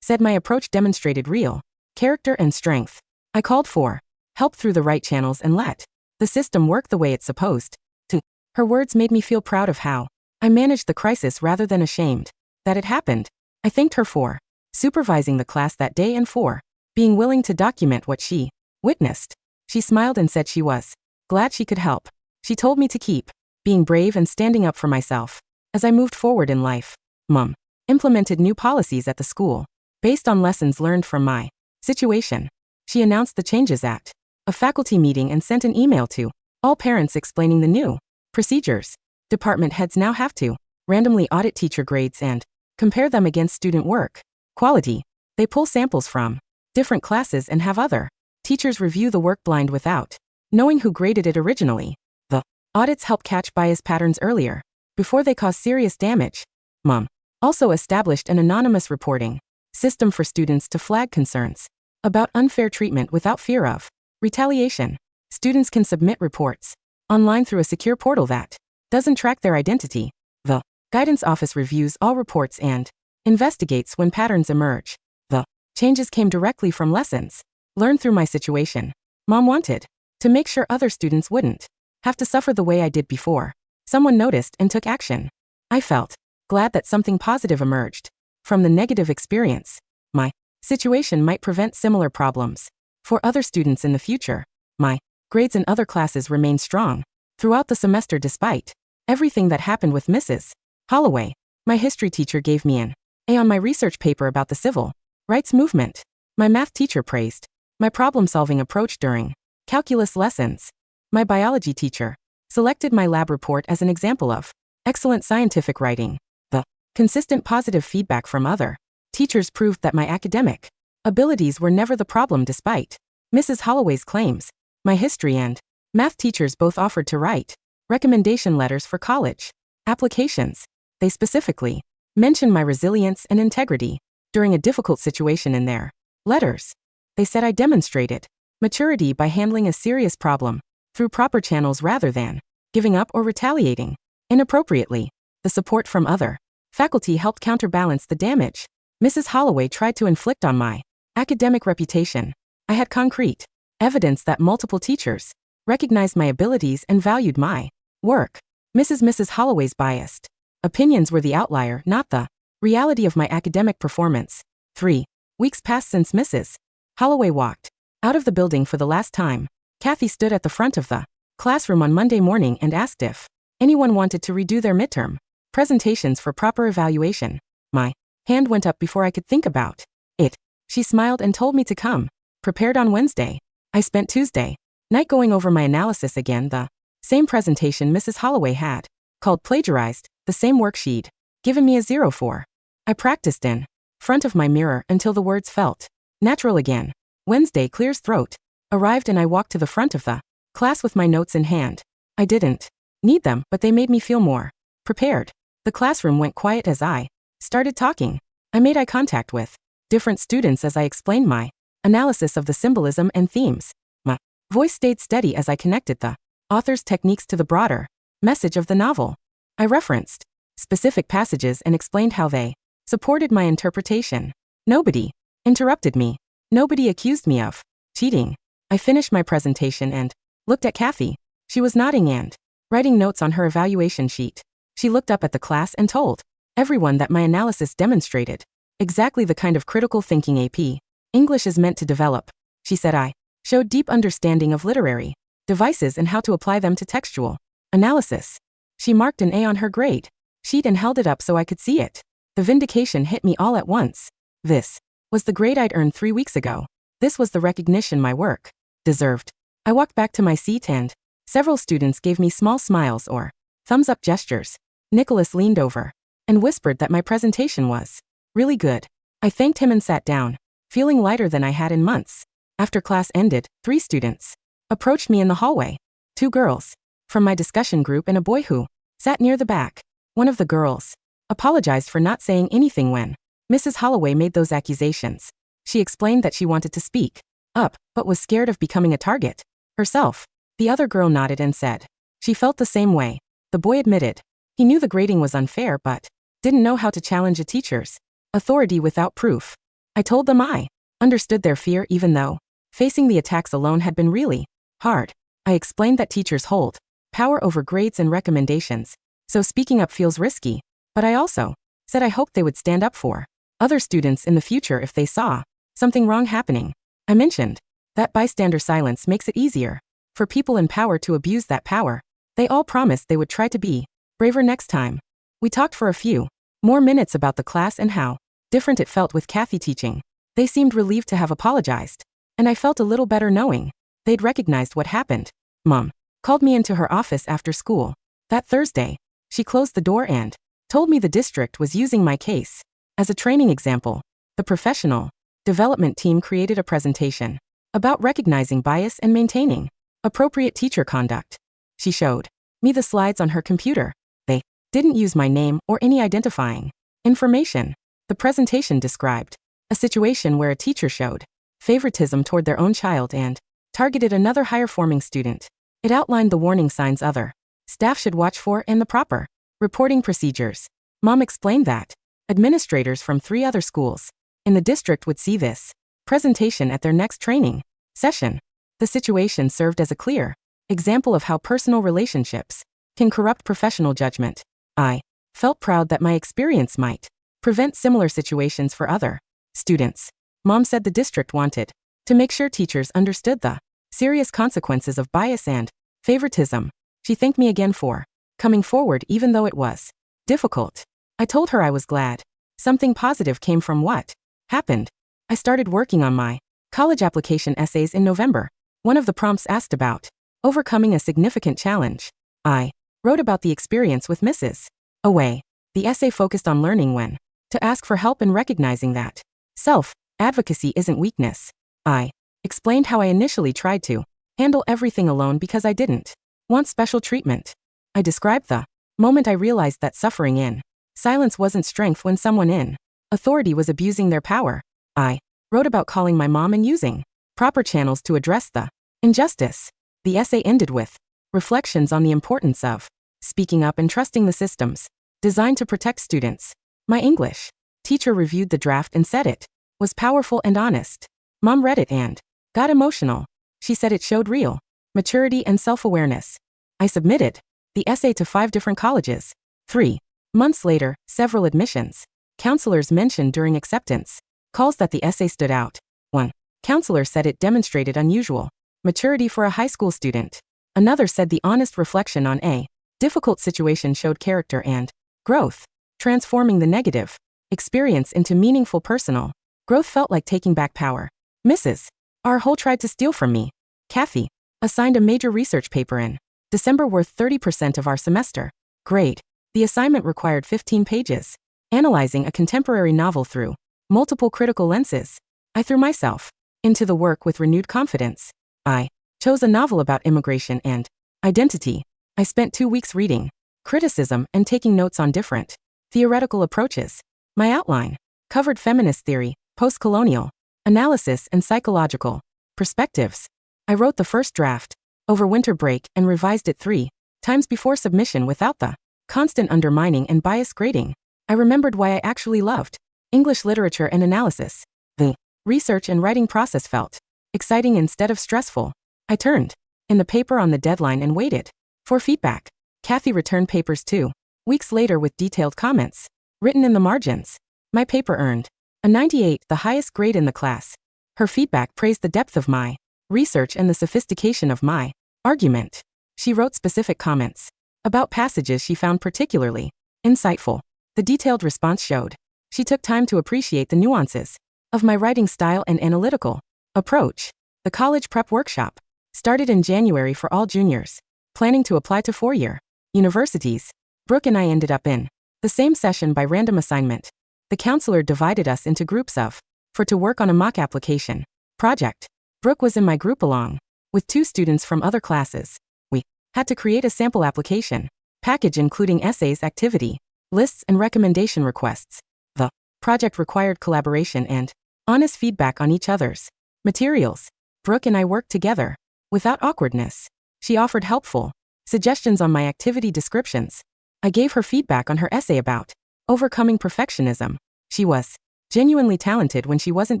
Said my approach demonstrated real character and strength. I called for help through the right channels and let the system work the way it's supposed to. Her words made me feel proud of how I managed the crisis rather than ashamed that it happened. I thanked her for supervising the class that day and for being willing to document what she witnessed. She smiled and said she was glad she could help. She told me to keep being brave and standing up for myself. As I moved forward in life, Mom implemented new policies at the school based on lessons learned from my situation. She announced the changes at a faculty meeting and sent an email to all parents explaining the new procedures. Department heads now have to randomly audit teacher grades and compare them against student work quality. They pull samples from different classes and have other teachers review the work blind without knowing who graded it originally. The audits help catch bias patterns earlier before they cause serious damage. Mom also established an anonymous reporting system for students to flag concerns about unfair treatment without fear of retaliation. Students can submit reports online through a secure portal that doesn't track their identity. The guidance office reviews all reports and investigates when patterns emerge. The changes came directly from lessons learned through my situation. Mom wanted to make sure other students wouldn't have to suffer the way I did before. Someone noticed and took action. I felt glad that something positive emerged from the negative experience. My situation might prevent similar problems for other students in the future. My grades in other classes remained strong throughout the semester despite everything that happened with Mrs. Holloway. My history teacher gave me an A on my research paper about the civil rights movement. My math teacher praised my problem-solving approach during calculus lessons. My biology teacher selected my lab report as an example of excellent scientific writing. The consistent positive feedback from other teachers proved that my academic abilities were never the problem despite Mrs. Holloway's claims. My history and math teachers both offered to write recommendation letters for college applications. They specifically mentioned my resilience and integrity during a difficult situation in their letters. They said I demonstrated maturity by handling a serious problem through proper channels rather than giving up or retaliating inappropriately. The support from other faculty helped counterbalance the damage Mrs. Holloway tried to inflict on my academic reputation. I had concrete evidence that multiple teachers recognized my abilities and valued my work. Mrs. Holloway's biased opinions were the outlier, not the reality of my academic performance. 3 weeks passed since Mrs. Holloway walked out of the building for the last time. Kathy stood at the front of the classroom on Monday morning and asked if anyone wanted to redo their midterm presentations for proper evaluation. My hand went up before I could think about it. She smiled and told me to come prepared on Wednesday. I spent Tuesday night going over my analysis again, the same presentation Mrs. Holloway had called plagiarized, the same work she'd given me a 0 for. I practiced in front of my mirror until the words felt natural again. Wednesday, Clear's throat arrived and I walked to the front of the class with my notes in hand. I didn't need them, but they made me feel more prepared. The classroom went quiet as I started talking. I made eye contact with different students as I explained my analysis of the symbolism and themes. My voice stayed steady as I connected the author's techniques to the broader message of the novel. I referenced specific passages and explained how they supported my interpretation. Nobody interrupted me. Nobody accused me of cheating. I finished my presentation and looked at Kathy. She was nodding and writing notes on her evaluation sheet. She looked up at the class and told everyone that my analysis demonstrated exactly the kind of critical thinking AP English is meant to develop. She said I showed deep understanding of literary devices and how to apply them to textual analysis. She marked an A on her grade sheet and held it up so I could see it. The vindication hit me all at once. This was the grade I'd earned 3 weeks ago. This was the recognition my work deserved. I walked back to my seat and several students gave me small smiles or thumbs-up gestures. Nicholas leaned over and whispered that my presentation was really good. I thanked him and sat down, feeling lighter than I had in months. After class ended, 3 students approached me in the hallway. 2 girls from my discussion group and a boy who sat near the back. One of the girls apologized for not saying anything when Mrs. Holloway made those accusations. She explained that she wanted to speak up, but was scared of becoming a target herself. The other girl nodded and said she felt the same way. The boy admitted he knew the grading was unfair but didn't know how to challenge a teacher's authority without proof. I told them I understood their fear even though facing the attacks alone had been really hard. I explained that teachers hold power over grades and recommendations, so speaking up feels risky, but I also said I hoped they would stand up for other students in the future if they saw something wrong happening. I mentioned that bystander silence makes it easier for people in power to abuse that power. They all promised they would try to be braver next time. We talked for a few more minutes about the class and how different it felt with Kathy teaching. They seemed relieved to have apologized, and I felt a little better knowing they'd recognized what happened. Mom called me into her office after school that Thursday. She closed the door and told me the district was using my case as a training example. The professional development team created a presentation about recognizing bias and maintaining appropriate teacher conduct. She showed me the slides on her computer. They didn't use my name or any identifying information. The presentation described a situation where a teacher showed favoritism toward their own child and targeted another higher-forming student. It outlined the warning signs other staff should watch for and the proper reporting procedures. Mom explained that administrators from 3 other schools in the district would see this presentation at their next training session. The situation served as a clear example of how personal relationships can corrupt professional judgment. I felt proud that my experience might prevent similar situations for other students. Mom said the district wanted to make sure teachers understood the serious consequences of bias and favoritism. She thanked me again for coming forward even though it was difficult. I told her I was glad something positive came from what happened. I started working on my college application essays in November. One of the prompts asked about overcoming a significant challenge. I wrote about the experience with Mrs. Holloway. The essay focused on learning when to ask for help and recognizing that self-advocacy isn't weakness. I explained how I initially tried to handle everything alone because I didn't want special treatment. I described the moment I realized that suffering in silence wasn't strength when someone in authority was abusing their power. I wrote about calling my mom and using proper channels to address the injustice. The essay ended with reflections on the importance of speaking up and trusting the systems designed to protect students. My English teacher reviewed the draft and said it was powerful and honest. Mom read it and got emotional. She said it showed real maturity and self-awareness. I submitted the essay to 5 different colleges. 3 months later, several admissions counselors mentioned during acceptance calls that the essay stood out. One counselor said it demonstrated unusual maturity for a high school student. Another said the honest reflection on a difficult situation showed character and growth. Transforming the negative experience into meaningful personal growth felt like taking back power. Mrs. R. Hull tried to steal from me. Kathy assigned a major research paper in December worth 30% of our semester grade. The assignment required 15 pages, analyzing a contemporary novel through multiple critical lenses. I threw myself into the work with renewed confidence. I chose a novel about immigration and identity. I spent 2 weeks reading criticism and taking notes on different theoretical approaches. My outline covered feminist theory, post-colonial analysis, and psychological perspectives. I wrote the first draft over winter break and revised it 3 times before submission without the constant undermining and bias grading. I remembered why I actually loved English literature and analysis. The research and writing process felt exciting instead of stressful. I turned in the paper on the deadline and waited for feedback. Kathy returned papers 2 weeks later with detailed comments written in the margins. My paper earned a 98, the highest grade in the class. Her feedback praised the depth of my research and the sophistication of my argument. She wrote specific comments about passages she found particularly insightful. The detailed response showed she took time to appreciate the nuances of my writing style and analytical approach. The college prep workshop started in January for all juniors planning to apply to 4-year universities. Brooke and I ended up in the same session by random assignment. The counselor divided us into groups of 4 to work on a mock application project. Brooke was in my group along with 2 students from other classes. We had to create a sample application package including essays, activity lists, and recommendation requests. The project required collaboration and honest feedback on each other's materials. Brooke and I worked together without awkwardness. She offered helpful suggestions on my activity descriptions. I gave her feedback on her essay about overcoming perfectionism. She was genuinely talented when she wasn't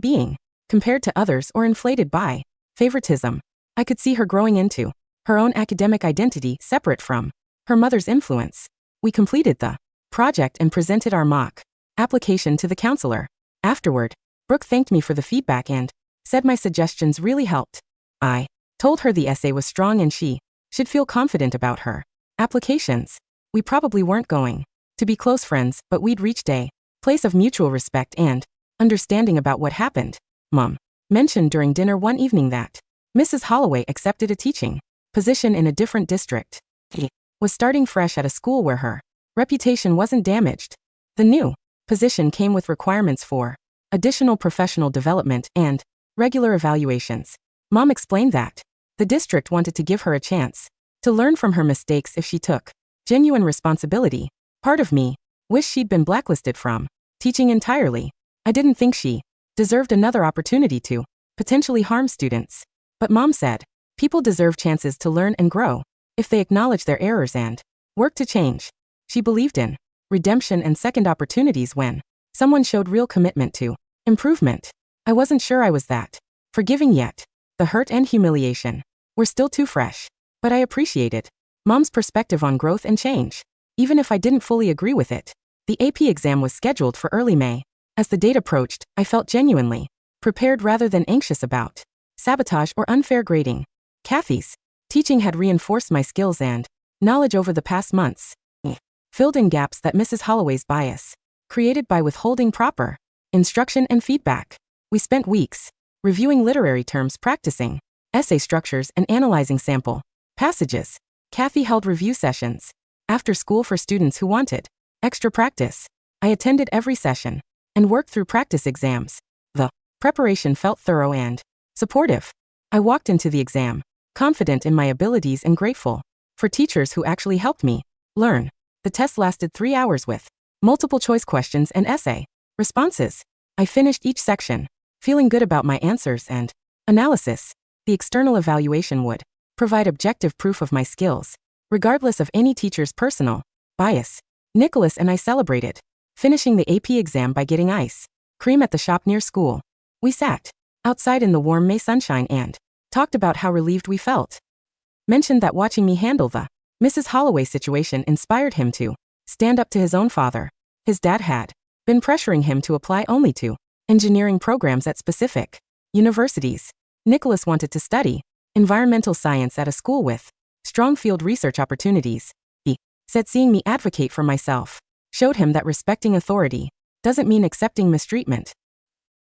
being compared to others or inflated by favoritism. I could see her growing into her own academic identity separate from her mother's influence. We completed the project and presented our mock application to the counselor. Afterward, Brooke thanked me for the feedback and said my suggestions really helped. I told her the essay was strong and she should feel confident about her applications. We probably weren't going to be close friends, but we'd reached a place of mutual respect and understanding about what happened. Mom mentioned during dinner one evening that Mrs. Holloway accepted a teaching position in a different district. She was starting fresh at a school where her reputation wasn't damaged. The new position came with requirements for additional professional development and regular evaluations. Mom explained that the district wanted to give her a chance to learn from her mistakes if she took genuine responsibility. Part of me wished she'd been blacklisted from teaching entirely. I didn't think she deserved another opportunity to potentially harm students. But Mom said, people deserve chances to learn and grow if they acknowledge their errors and work to change. She believed in redemption and second opportunities when someone showed real commitment to improvement. I wasn't sure I was that forgiving yet. The hurt and humiliation were still too fresh, but I appreciated Mom's perspective on growth and change, even if I didn't fully agree with it. The AP exam was scheduled for early May. As the date approached, I felt genuinely prepared rather than anxious about sabotage or unfair grading. Kathy's teaching had reinforced my skills and knowledge over the past months, filled in gaps that Mrs. Holloway's bias created by withholding proper instruction and feedback. We spent weeks reviewing literary terms, practicing essay structures, and analyzing sample passages. Kathy held review sessions after school for students who wanted extra practice. I attended every session and worked through practice exams. The preparation felt thorough and supportive. I walked into the exam confident in my abilities and grateful for teachers who actually helped me learn. The test lasted 3 hours with multiple choice questions and essay responses. I finished each section feeling good about my answers and analysis. The external evaluation would provide objective proof of my skills, regardless of any teacher's personal bias. Nicholas and I celebrated finishing the AP exam by getting ice cream at the shop near school. We sat outside in the warm May sunshine and talked about how relieved we felt. Mentioned that watching me handle the Mrs. Holloway situation inspired him to stand up to his own father. His dad had been pressuring him to apply only to engineering programs at specific universities. Nicholas wanted to study environmental science at a school with strong field research opportunities. He said seeing me advocate for myself showed him that respecting authority doesn't mean accepting mistreatment.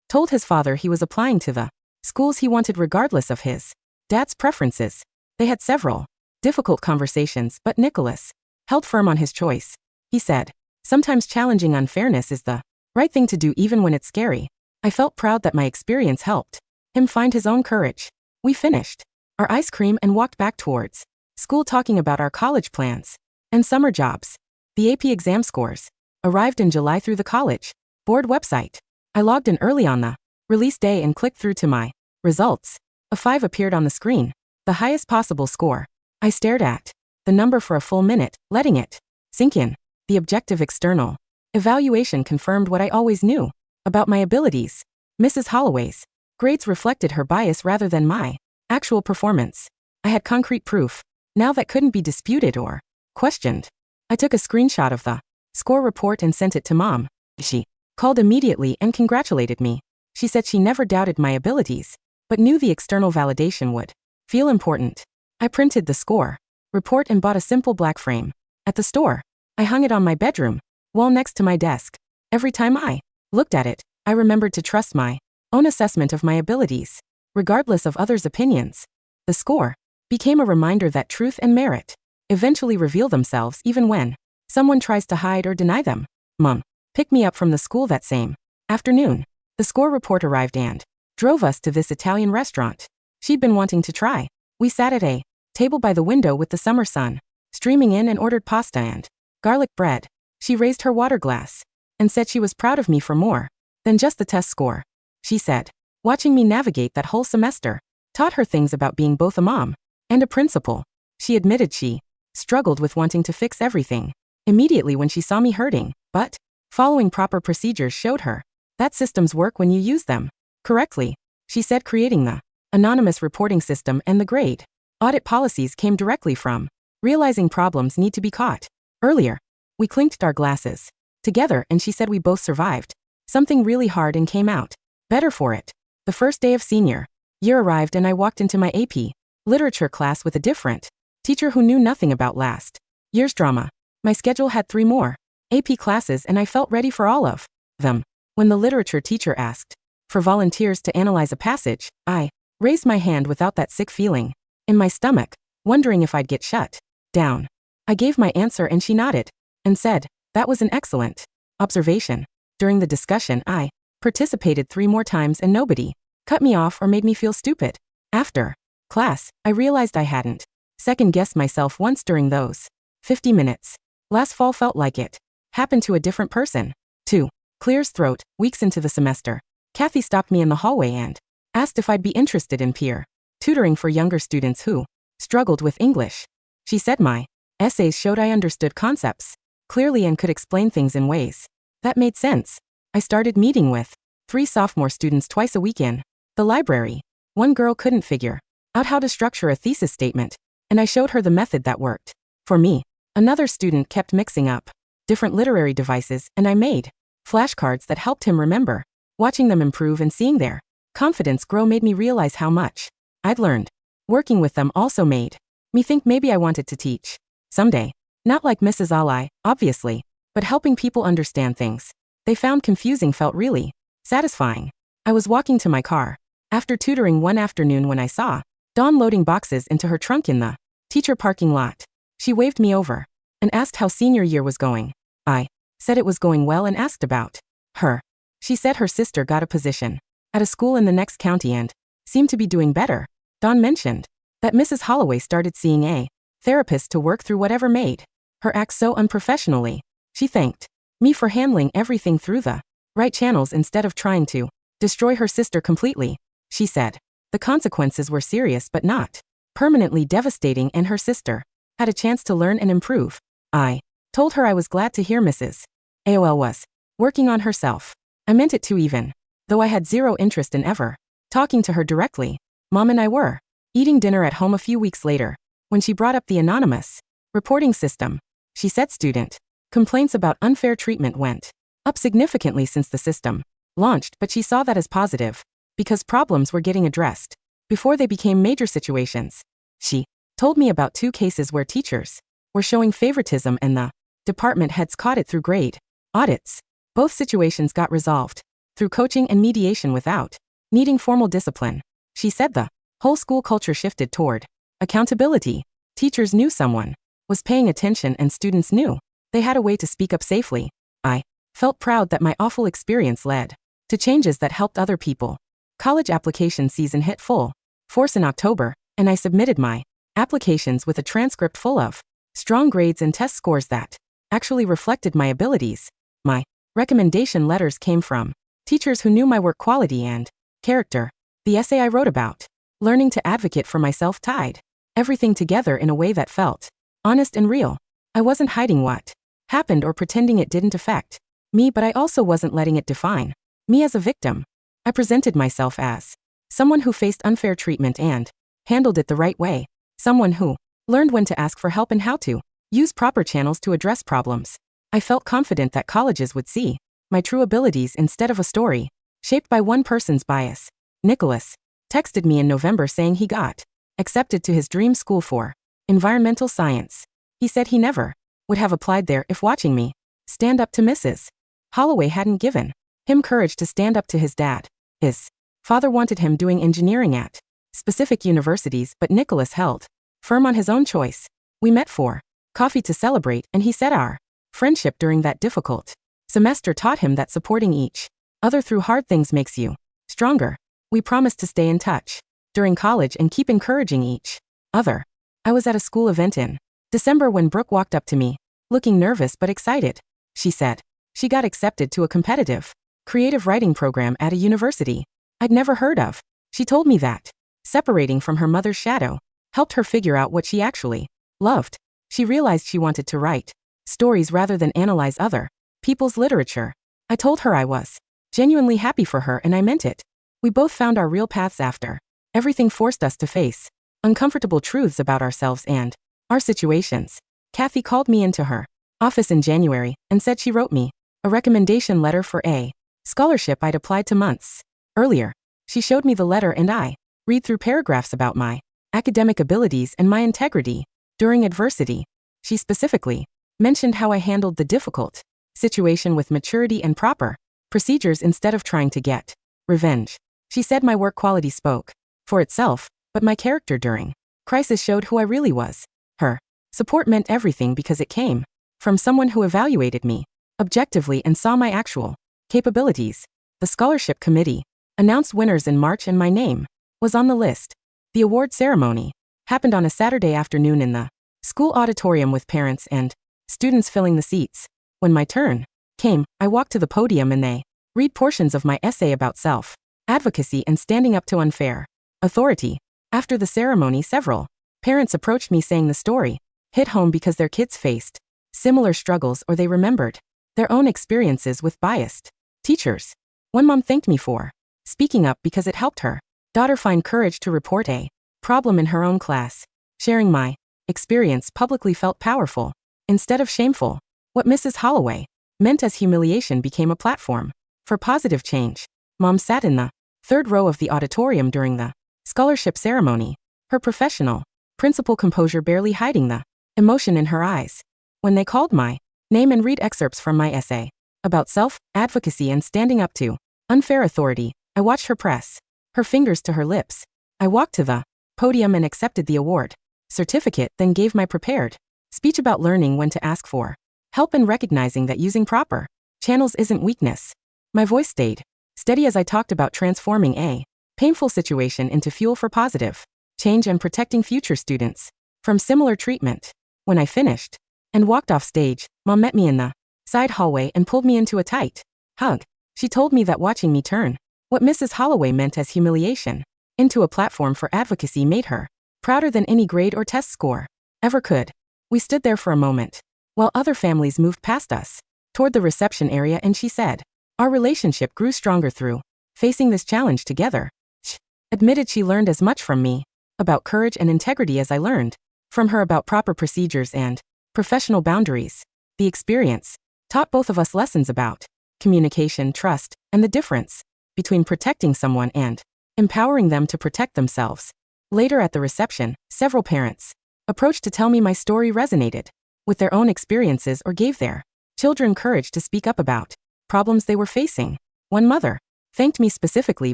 Told his father he was applying to the schools he wanted regardless of his dad's preferences. They had several difficult conversations, but Nicholas held firm on his choice. He said, sometimes challenging unfairness is the right thing to do even when it's scary. I felt proud that my experience helped him find his own courage. We finished our ice cream and walked back towards school talking about our college plans and summer jobs. The AP exam scores arrived in July through the college board website. I logged in early on the release day and clicked through to my results. A 5 appeared on the screen, the highest possible score. I stared at the number for a full minute, letting it sink in. The objective external evaluation confirmed what I always knew about my abilities. Mrs. Holloway's grades reflected her bias rather than my actual performance. I had concrete proof now that couldn't be disputed or questioned. I took a screenshot of the score report and sent it to Mom. She called immediately and congratulated me. She said she never doubted my abilities, but knew the external validation would feel important. I printed the score report and bought a simple black frame at the store. I hung it on my bedroom wall next to my desk. Every time I looked at it, I remembered to trust my own assessment of my abilities, regardless of others' opinions. The score became a reminder that truth and merit eventually reveal themselves even when someone tries to hide or deny them. Mom picked me up from the school that same afternoon. The score report arrived and drove us to this Italian restaurant she'd been wanting to try. We sat at a table by the window with the summer sun streaming in and ordered pasta and garlic bread. She raised her water glass and said she was proud of me for more than just the test score. She said, watching me navigate that whole semester taught her things about being both a mom and a principal. She admitted she struggled with wanting to fix everything immediately when she saw me hurting, but following proper procedures showed her that systems work when you use them correctly. She said creating the anonymous reporting system and the grade audit policies came directly from realizing problems need to be caught earlier. We clinked our glasses together and she said we both survived something really hard and came out better for it. The first day of senior year arrived and I walked into my AP literature class with a different teacher who knew nothing about last year's drama. My schedule had 3 more AP classes and I felt ready for all of them. When the literature teacher asked for volunteers to analyze a passage, I raised my hand without that sick feeling in my stomach, wondering if I'd get shut down. I gave my answer and she nodded and said, "That was an excellent observation." During the discussion, I participated 3 more times and nobody cut me off or made me feel stupid. After class, I realized I hadn't second-guessed myself once during those 50 minutes. Last fall felt like it happened to a different person. 2. Clear's throat. Weeks into the semester, Kathy stopped me in the hallway and asked if I'd be interested in peer tutoring for younger students who struggled with English. She said my essays showed I understood concepts clearly and could explain things in ways that made sense. I started meeting with 3 sophomore students twice a week in the library. One girl couldn't figure out how to structure a thesis statement, and I showed her the method that worked for me. Another student kept mixing up different literary devices, and I made flashcards that helped him remember. Watching them improve and seeing their confidence grow made me realize how much I'd learned. Working with them also made me think maybe I wanted to teach someday. Not like Mrs. Ali, obviously, but helping people understand things they found confusing felt really satisfying. I was walking to my car after tutoring one afternoon when I saw Dawn loading boxes into her trunk in the teacher parking lot. She waved me over and asked how senior year was going. I said it was going well and asked about her. She said her sister got a position at a school in the next county and seemed to be doing better. Dawn mentioned that Mrs. Holloway started seeing a therapist to work through whatever made her act so unprofessionally. She thanked me for handling everything through the right channels instead of trying to destroy her sister completely. She said the consequences were serious but not permanently devastating and her sister had a chance to learn and improve. I told her I was glad to hear Mrs. AOL was working on herself. I meant it too, even though I had zero interest in ever talking to her directly. Mom and I were eating dinner at home a few weeks later when she brought up the anonymous reporting system. She said student complaints about unfair treatment went up significantly since the system launched, but she saw that as positive because problems were getting addressed before they became major situations. She told me about 2 cases where teachers were showing favoritism and the department heads caught it through grade audits. Both situations got resolved through coaching and mediation without needing formal discipline. She said the whole school culture shifted toward accountability. Teachers knew someone was paying attention and students knew they had a way to speak up safely. I felt proud that my awful experience led to changes that helped other people. College application season hit full force in October, and I submitted my applications with a transcript full of strong grades and test scores that actually reflected my abilities. My recommendation letters came from teachers who knew my work quality and character. The essay I wrote about learning to advocate for myself tied everything together in a way that felt honest and real. I wasn't hiding what happened or pretending it didn't affect me, but I also wasn't letting it define me as a victim. I presented myself as someone who faced unfair treatment and handled it the right way, someone who learned when to ask for help and how to use proper channels to address problems. I felt confident that colleges would see my true abilities instead of a story shaped by one person's bias. Nicholas texted me in November saying he got accepted to his dream school for environmental science. He said he never would have applied there if watching me stand up to Mrs. Holloway hadn't given him courage to stand up to his dad. His father wanted him doing engineering at specific universities, but Nicholas held firm on his own choice. We met for coffee to celebrate, and he said our friendship during that difficult semester taught him that supporting each other through hard things makes you stronger. We promised to stay in touch during college and keep encouraging each other. I was at a school event in December when Brooke walked up to me, looking nervous but excited. She said she got accepted to a competitive creative writing program at a university I'd never heard of. She told me that separating from her mother's shadow helped her figure out what she actually loved. She realized she wanted to write stories rather than analyze other people's literature. I told her I was genuinely happy for her and I meant it. We both found our real paths after. Everything forced us to face uncomfortable truths about ourselves and our situations. Kathy called me into her office in January and said she wrote me a recommendation letter for a scholarship I'd applied to months earlier. She showed me the letter and I read through paragraphs about my academic abilities and my integrity during adversity. She specifically mentioned how I handled the difficult situation with maturity and proper procedures instead of trying to get revenge. She said my work quality spoke for itself, but my character during crisis showed who I really was. Her support meant everything because it came from someone who evaluated me objectively and saw my actual capabilities. The scholarship committee announced winners in March and my name was on the list. The award ceremony happened on a Saturday afternoon in the school auditorium with parents and students filling the seats. When my turn came, I walked to the podium and they read portions of my essay about self-advocacy and standing up to unfair authority. After the ceremony, several parents approached me saying the story hit home because their kids faced similar struggles or they remembered their own experiences with biased teachers. One mom thanked me for speaking up because it helped her daughter find courage to report a problem in her own class. Sharing my experience publicly felt powerful instead of shameful. What Mrs. Holloway meant as humiliation became a platform for positive change. Mom sat in the third row of the auditorium during the scholarship ceremony, her professional, principal composure barely hiding the emotion in her eyes. When they called my name and read excerpts from my essay about self-advocacy and standing up to unfair authority, I watched her press her fingers to her lips. I walked to the podium and accepted the award certificate, then gave my prepared speech about learning when to ask for help and recognizing that using proper channels isn't weakness. My voice stayed steady as I talked about transforming a painful situation into fuel for positive change and protecting future students from similar treatment. When I finished and walked off stage, Mom met me in the side hallway and pulled me into a tight hug. She told me that watching me turn what Mrs. Holloway meant as humiliation into a platform for advocacy made her prouder than any grade or test score ever could. We stood there for a moment while other families moved past us toward the reception area, and she said, "Our relationship grew stronger through facing this challenge together." She admitted she learned as much from me about courage and integrity as I learned from her about proper procedures and professional boundaries. The experience taught both of us lessons about communication, trust, and the difference between protecting someone and empowering them to protect themselves. Later at the reception, several parents approached to tell me my story resonated with their own experiences or gave their children courage to speak up about problems they were facing. One mother thanked me specifically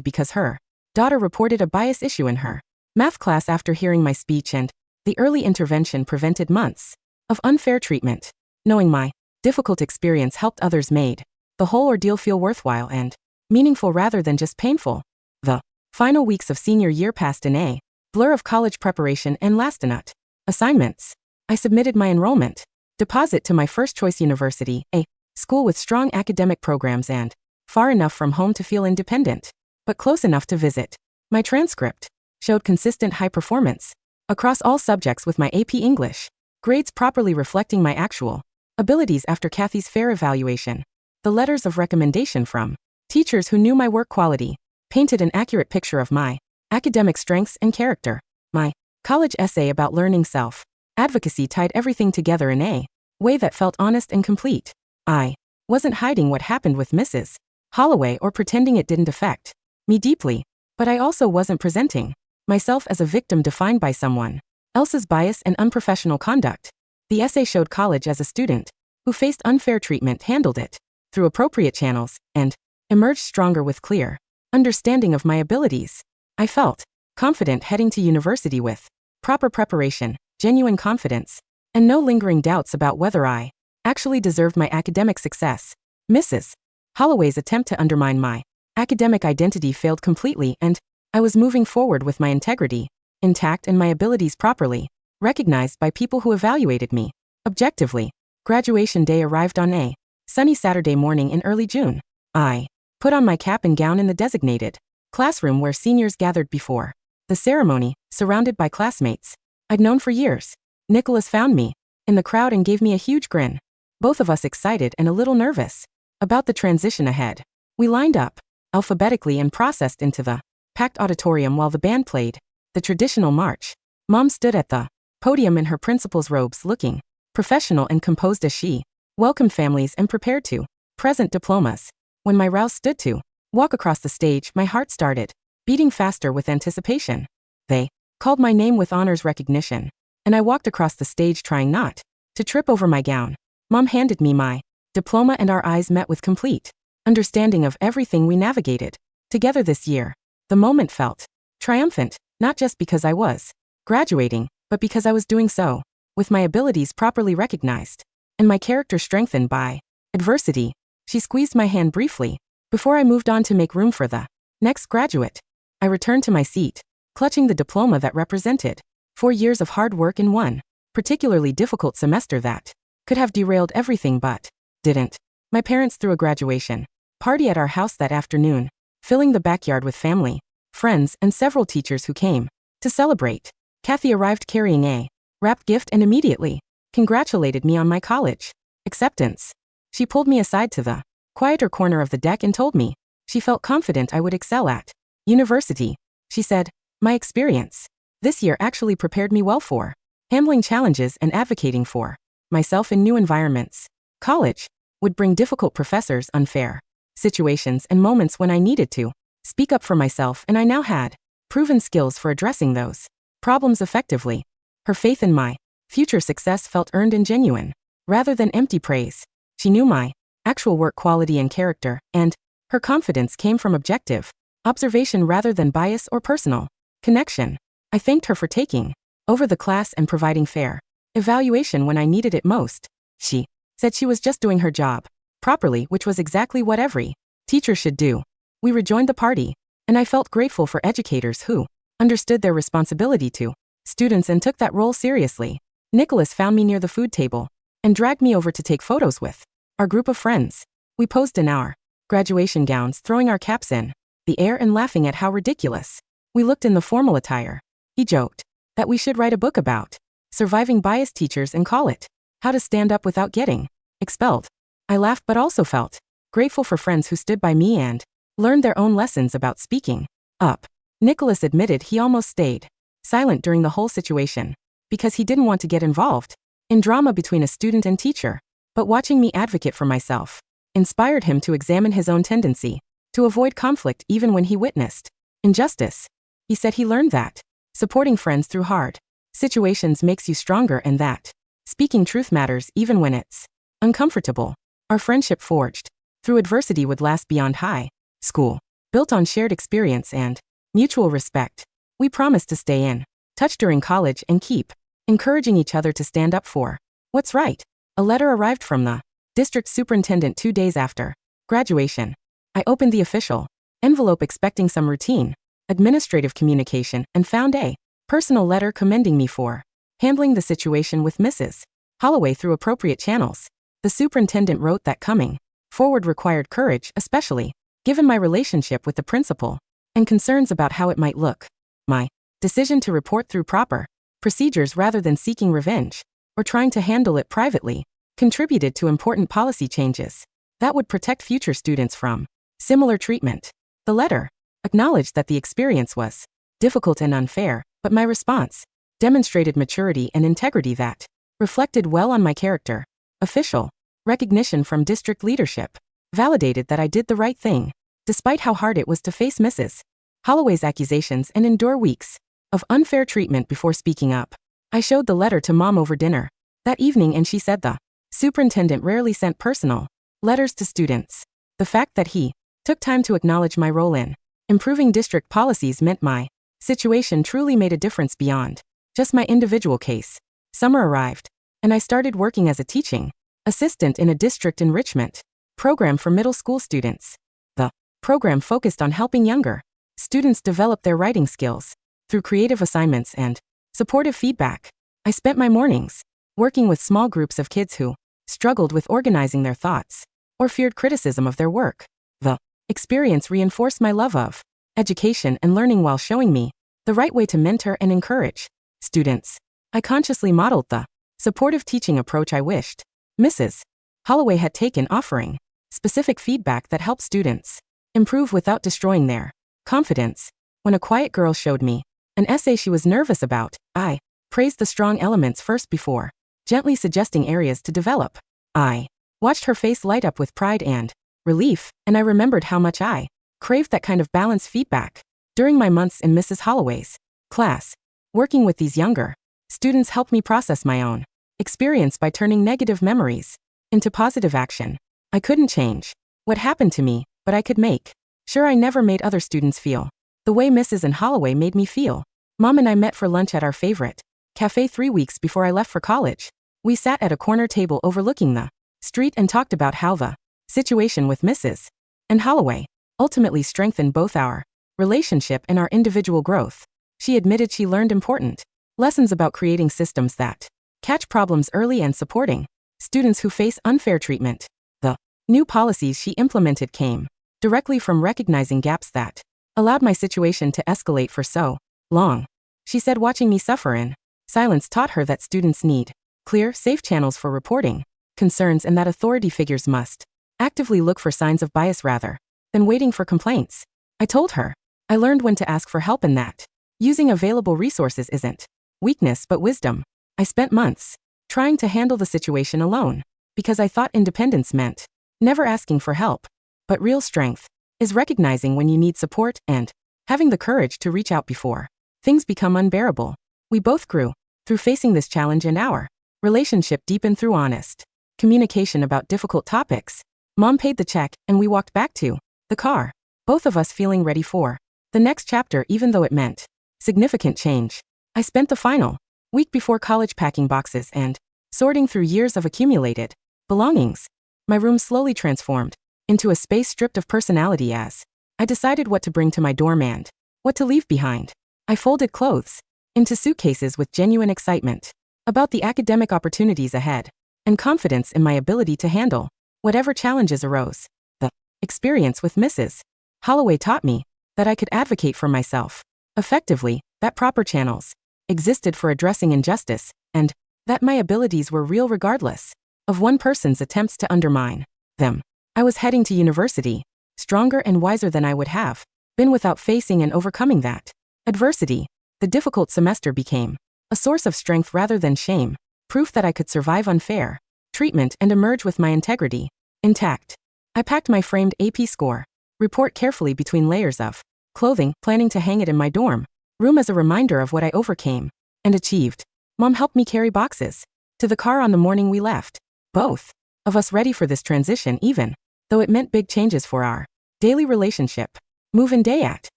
because her daughter reported a bias issue in her math class after hearing my speech, and the early intervention prevented months of unfair treatment. Knowing my difficult experience helped others made the whole ordeal feel worthwhile and meaningful rather than just painful. The final weeks of senior year passed in a blur of college preparation and last-minute assignments. I submitted my enrollment deposit to my first-choice university, a school with strong academic programs and far enough from home to feel independent, but close enough to visit. My transcript showed consistent high performance across all subjects with my AP English grades properly reflecting my actual abilities after Kathy's fair evaluation. The letters of recommendation from teachers who knew my work quality painted an accurate picture of my academic strengths and character. My college essay about learning self-advocacy tied everything together in a way that felt honest and complete. I wasn't hiding what happened with Mrs. Holloway or pretending it didn't affect me deeply, but I also wasn't presenting myself as a victim defined by someone else's bias and unprofessional conduct. The essay showed college as a student who faced unfair treatment handled it through appropriate channels and emerged stronger with clear understanding of my abilities. I felt confident heading to university with proper preparation, genuine confidence, and no lingering doubts about whether I actually deserved my academic success. Mrs. Holloway's attempt to undermine my academic identity failed completely, and I was moving forward with my integrity intact and my abilities properly recognized by people who evaluated me objectively. Graduation day arrived on a sunny Saturday morning in early June. I put on my cap and gown in the designated classroom where seniors gathered before the ceremony, surrounded by classmates I'd known for years. Nicholas found me in the crowd and gave me a huge grin, both of us excited and a little nervous about the transition ahead. We lined up alphabetically and processed into the packed auditorium while the band played the traditional march. Mom stood at the podium in her principal's robes, looking professional and composed as she welcomed families and prepared to present diplomas. When my rouse stood to walk across the stage, my heart started beating faster with anticipation. They called my name with honors recognition, and I walked across the stage trying not to trip over my gown. Mom handed me my diploma and our eyes met with complete understanding of everything we navigated together this year. The moment felt triumphant, not just because I was graduating, but because I was doing so with my abilities properly recognized and my character strengthened by adversity. She squeezed my hand briefly before I moved on to make room for the next graduate. I returned to my seat, clutching the diploma that represented 4 years of hard work in one particularly difficult semester that could have derailed everything but didn't. My parents threw a graduation party at our house that afternoon, filling the backyard with family, friends, and several teachers who came to celebrate. Kathy arrived carrying a wrapped gift and immediately congratulated me on my college acceptance. She pulled me aside to the quieter corner of the deck and told me she felt confident I would excel at university. She said, "My experience this year actually prepared me well for handling challenges and advocating for myself in new environments. College would bring difficult professors, unfair situations, and moments when I needed to speak up for myself, and I now had proven skills for addressing those problems effectively." Her faith in my future success felt earned and genuine, rather than empty praise. She knew my actual work quality and character, and her confidence came from objective observation rather than bias or personal connection. I thanked her for taking over the class and providing fair evaluation when I needed it most. She said she was just doing her job properly, which was exactly what every teacher should do. We rejoined the party, and I felt grateful for educators who understood their responsibility to students and took that role seriously. Nicholas found me near the food table and dragged me over to take photos with our group of friends. We posed in our graduation gowns, throwing our caps in the air and laughing at how ridiculous we looked in the formal attire. He joked that we should write a book about surviving biased teachers and call it "How to Stand Up Without Getting Expelled." I laughed but also felt grateful for friends who stood by me and learned their own lessons about speaking up. Nicholas admitted he almost stayed silent during the whole situation because he didn't want to get involved in drama between a student and teacher, but watching me advocate for myself inspired him to examine his own tendency to avoid conflict even when he witnessed injustice. He said he learned that supporting friends through hard situations makes you stronger and that speaking truth matters even when it's uncomfortable. Our friendship forged through adversity would last beyond high school, built on shared experience and mutual respect. We promised to stay in touch during college and keep encouraging each other to stand up for what's right. A letter arrived from the district superintendent 2 days after graduation. I opened the official envelope expecting some routine administrative communication and found a personal letter commending me for handling the situation with Mrs. Holloway through appropriate channels. The superintendent wrote that coming forward required courage, especially given my relationship with the principal and concerns about how it might look. My decision to report through proper procedures rather than seeking revenge or trying to handle it privately contributed to important policy changes that would protect future students from similar treatment. The letter acknowledged that the experience was difficult and unfair, but my response demonstrated maturity and integrity that reflected well on my character. Official recognition from district leadership validated that I did the right thing, despite how hard it was to face Mrs. Holloway's accusations and endure weeks of unfair treatment before speaking up. I showed the letter to Mom over dinner that evening, and she said the superintendent rarely sent personal letters to students. The fact that he took time to acknowledge my role in improving district policies meant my situation truly made a difference beyond just my individual case. Summer arrived, and I started working as a teaching assistant in a district enrichment program for middle school students. The program focused on helping younger students develop their writing skills through creative assignments and supportive feedback. I spent my mornings working with small groups of kids who struggled with organizing their thoughts or feared criticism of their work. The experience reinforced my love of education and learning while showing me the right way to mentor and encourage students. I consciously modeled the supportive teaching approach I wished Mrs. Holloway had taken, offering specific feedback that helped students improve without destroying their confidence. When a quiet girl showed me an essay she was nervous about, I praised the strong elements first before gently suggesting areas to develop. I watched her face light up with pride and relief, and I remembered how much I craved that kind of balanced feedback. During my months in Mrs. Holloway's class, working with these younger students helped me process my own experience by turning negative memories into positive action. I couldn't change what happened to me, but I could make sure I never made other students feel the way Mrs. and Holloway made me feel. Mom and I met for lunch at our favorite cafe 3 weeks before I left for college. We sat at a corner table overlooking the street and talked about how the situation with Mrs. and Holloway ultimately strengthened both our relationship and our individual growth. She admitted she learned important lessons about creating systems that catch problems early and supporting students who face unfair treatment. The new policies she implemented came directly from recognizing gaps that allowed my situation to escalate for so long. She said watching me suffer in silence taught her that students need clear, safe channels for reporting concerns and that authority figures must actively look for signs of bias rather than waiting for complaints. I told her I learned when to ask for help and that using available resources isn't weakness but wisdom. I spent months trying to handle the situation alone because I thought independence meant never asking for help. But real strength is recognizing when you need support and having the courage to reach out before things become unbearable. We both grew through facing this challenge and our relationship deepened through honest communication about difficult topics. Mom paid the check and we walked back to the car, both of us feeling ready for the next chapter even though it meant significant change. I spent the final week before college packing boxes and sorting through years of accumulated belongings. My room slowly transformed into a space stripped of personality as I decided what to bring to my dorm and what to leave behind. I folded clothes into suitcases with genuine excitement about the academic opportunities ahead and confidence in my ability to handle whatever challenges arose. The experience with Mrs. Holloway taught me that I could advocate for myself effectively, that proper channels existed for addressing injustice, and that my abilities were real regardless of one person's attempts to undermine them. I was heading to university, stronger and wiser than I would have been without facing and overcoming that adversity. The difficult semester became a source of strength rather than shame, proof that I could survive unfair treatment and emerge with my integrity intact. I packed my framed AP score report carefully between layers of clothing, planning to hang it in my dorm room as a reminder of what I overcame and achieved. Mom helped me carry boxes to the car on the morning we left, both of us ready for this transition even though it meant big changes for our daily relationship. Move-in day at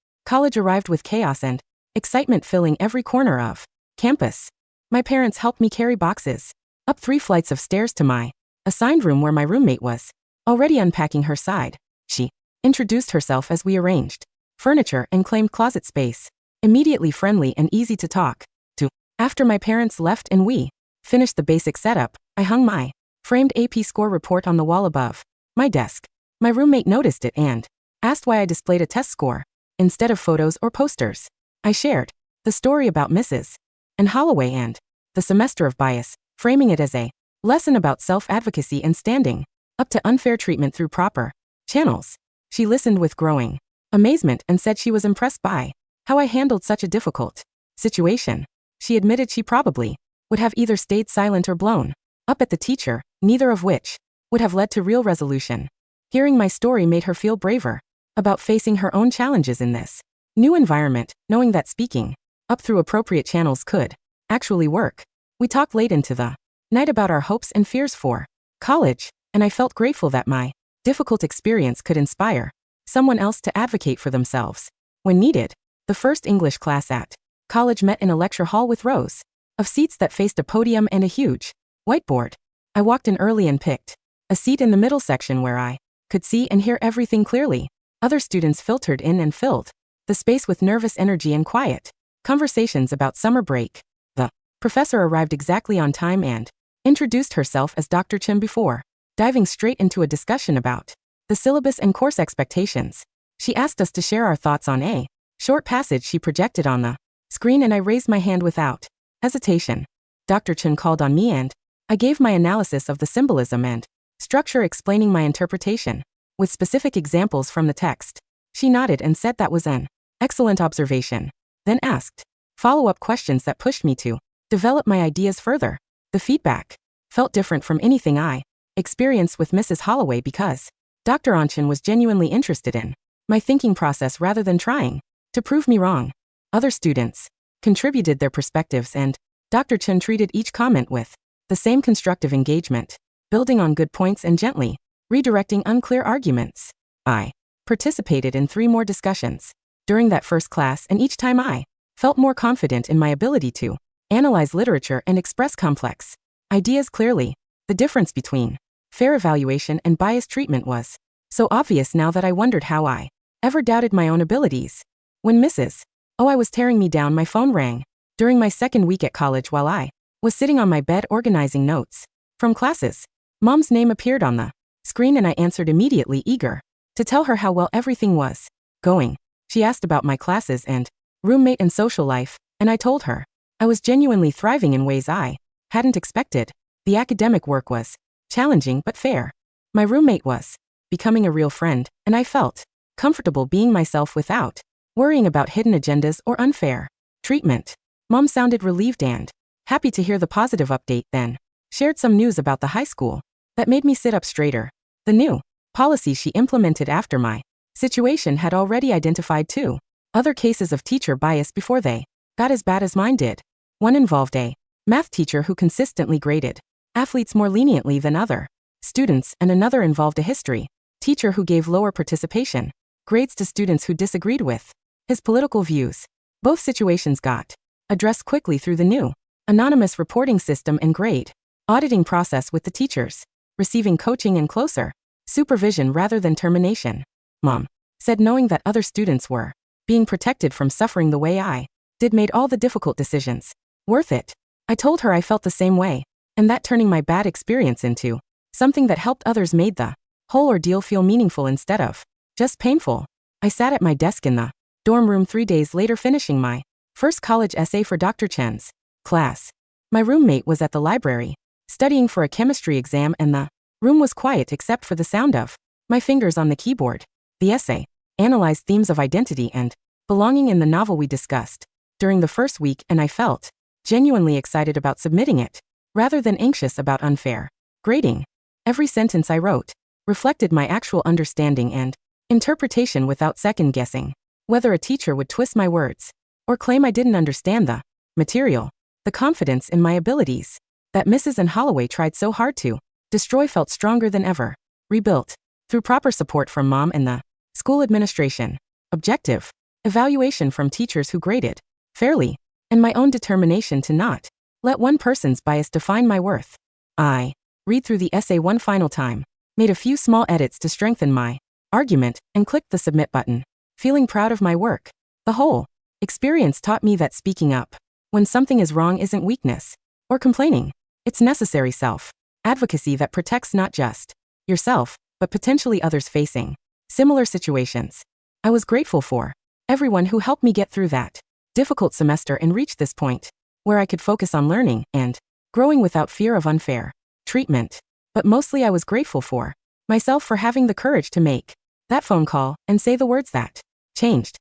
college arrived with chaos and excitement filling every corner of campus. My parents helped me carry boxes up 3 flights of stairs to my assigned room where my roommate was already unpacking her side. She introduced herself as we arranged furniture and claimed closet space, immediately friendly and easy to talk to. After my parents left and we finished the basic setup, I hung my framed AP score report on the wall above my desk. My roommate noticed it and asked why I displayed a test score instead of photos or posters. I shared the story about Mrs. and Holloway and the semester of bias, framing it as a lesson about self-advocacy and standing up to unfair treatment through proper channels. She listened with growing amazement and said she was impressed by how I handled such a difficult situation. She admitted she probably would have either stayed silent or blown up at the teacher, neither of which would have led to real resolution. Hearing my story made her feel braver about facing her own challenges in this new environment, knowing that speaking up through appropriate channels could actually work. We talked late into the night about our hopes and fears for college, and I felt grateful that my difficult experience could inspire someone else to advocate for themselves when needed. The first English class at college met in a lecture hall with rows of seats that faced a podium and a huge whiteboard. I walked in early and picked a seat in the middle section where I could see and hear everything clearly. Other students filtered in and filled the space with nervous energy and quiet conversations about summer break. The professor arrived exactly on time and introduced herself as Dr. Chim before diving straight into a discussion about the syllabus and course expectations. She asked us to share our thoughts on a short passage she projected on the screen, and I raised my hand without hesitation. Dr. Chim called on me and I gave my analysis of the symbolism and structure, explaining my interpretation with specific examples from the text. She nodded and said that was an excellent observation, then asked follow-up questions that pushed me to develop my ideas further. The feedback felt different from anything I experienced with Mrs. Holloway because Dr. Anshin was genuinely interested in my thinking process rather than trying to prove me wrong. Other students contributed their perspectives and Dr. Chen treated each comment with the same constructive engagement, building on good points and gently redirecting unclear arguments. I participated in 3 more discussions during that first class, and each time I felt more confident in my ability to analyze literature and express complex ideas clearly. The difference between fair evaluation and biased treatment was so obvious now that I wondered how I ever doubted my own abilities. When Mrs. I was tearing me down, my phone rang during my second week at college while I was sitting on my bed organizing notes from classes. Mom's name appeared on the screen and I answered immediately, eager to tell her how well everything was going. She asked about my classes and roommate and social life, and I told her I was genuinely thriving in ways I hadn't expected. The academic work was challenging but fair. My roommate was becoming a real friend, and I felt comfortable being myself without worrying about hidden agendas or unfair treatment. Mom sounded relieved and happy to hear the positive update, then shared some news about the high school that made me sit up straighter. The new policy she implemented after my situation had already identified 2 other cases of teacher bias before they got as bad as mine did. One involved a math teacher who consistently graded athletes more leniently than other students, and another involved a history teacher who gave lower participation grades to students who disagreed with his political views. Both situations got addressed quickly through the new anonymous reporting system and grade auditing process, with the teachers receiving coaching and closer supervision rather than termination. Mom said knowing that other students were being protected from suffering the way I did made all the difficult decisions worth it. I told her I felt the same way, and that turning my bad experience into something that helped others made the whole ordeal feel meaningful instead of just painful. I sat at my desk in the dorm room 3 days later, finishing my first college essay for Dr. Chen's class. My roommate was at the library studying for a chemistry exam, and the room was quiet except for the sound of my fingers on the keyboard. The essay analyzed themes of identity and belonging in the novel we discussed during the first week, and I felt genuinely excited about submitting it, rather than anxious about unfair grading. Every sentence I wrote reflected my actual understanding and interpretation without second-guessing whether a teacher would twist my words or claim I didn't understand the material. The confidence in my abilities that Mrs. and Holloway tried so hard to destroy felt stronger than ever, rebuilt through proper support from Mom and the school administration, objective evaluation from teachers who graded fairly, and my own determination to not let one person's bias define my worth. I read through the essay one final time, made a few small edits to strengthen my argument, and clicked the submit button, feeling proud of my work. The whole experience taught me that speaking up when something is wrong isn't weakness or complaining. It's necessary self-advocacy that protects not just yourself, but potentially others facing similar situations. I was grateful for everyone who helped me get through that difficult semester and reach this point where I could focus on learning and growing without fear of unfair treatment. But mostly I was grateful for myself for having the courage to make that phone call and say the words that changed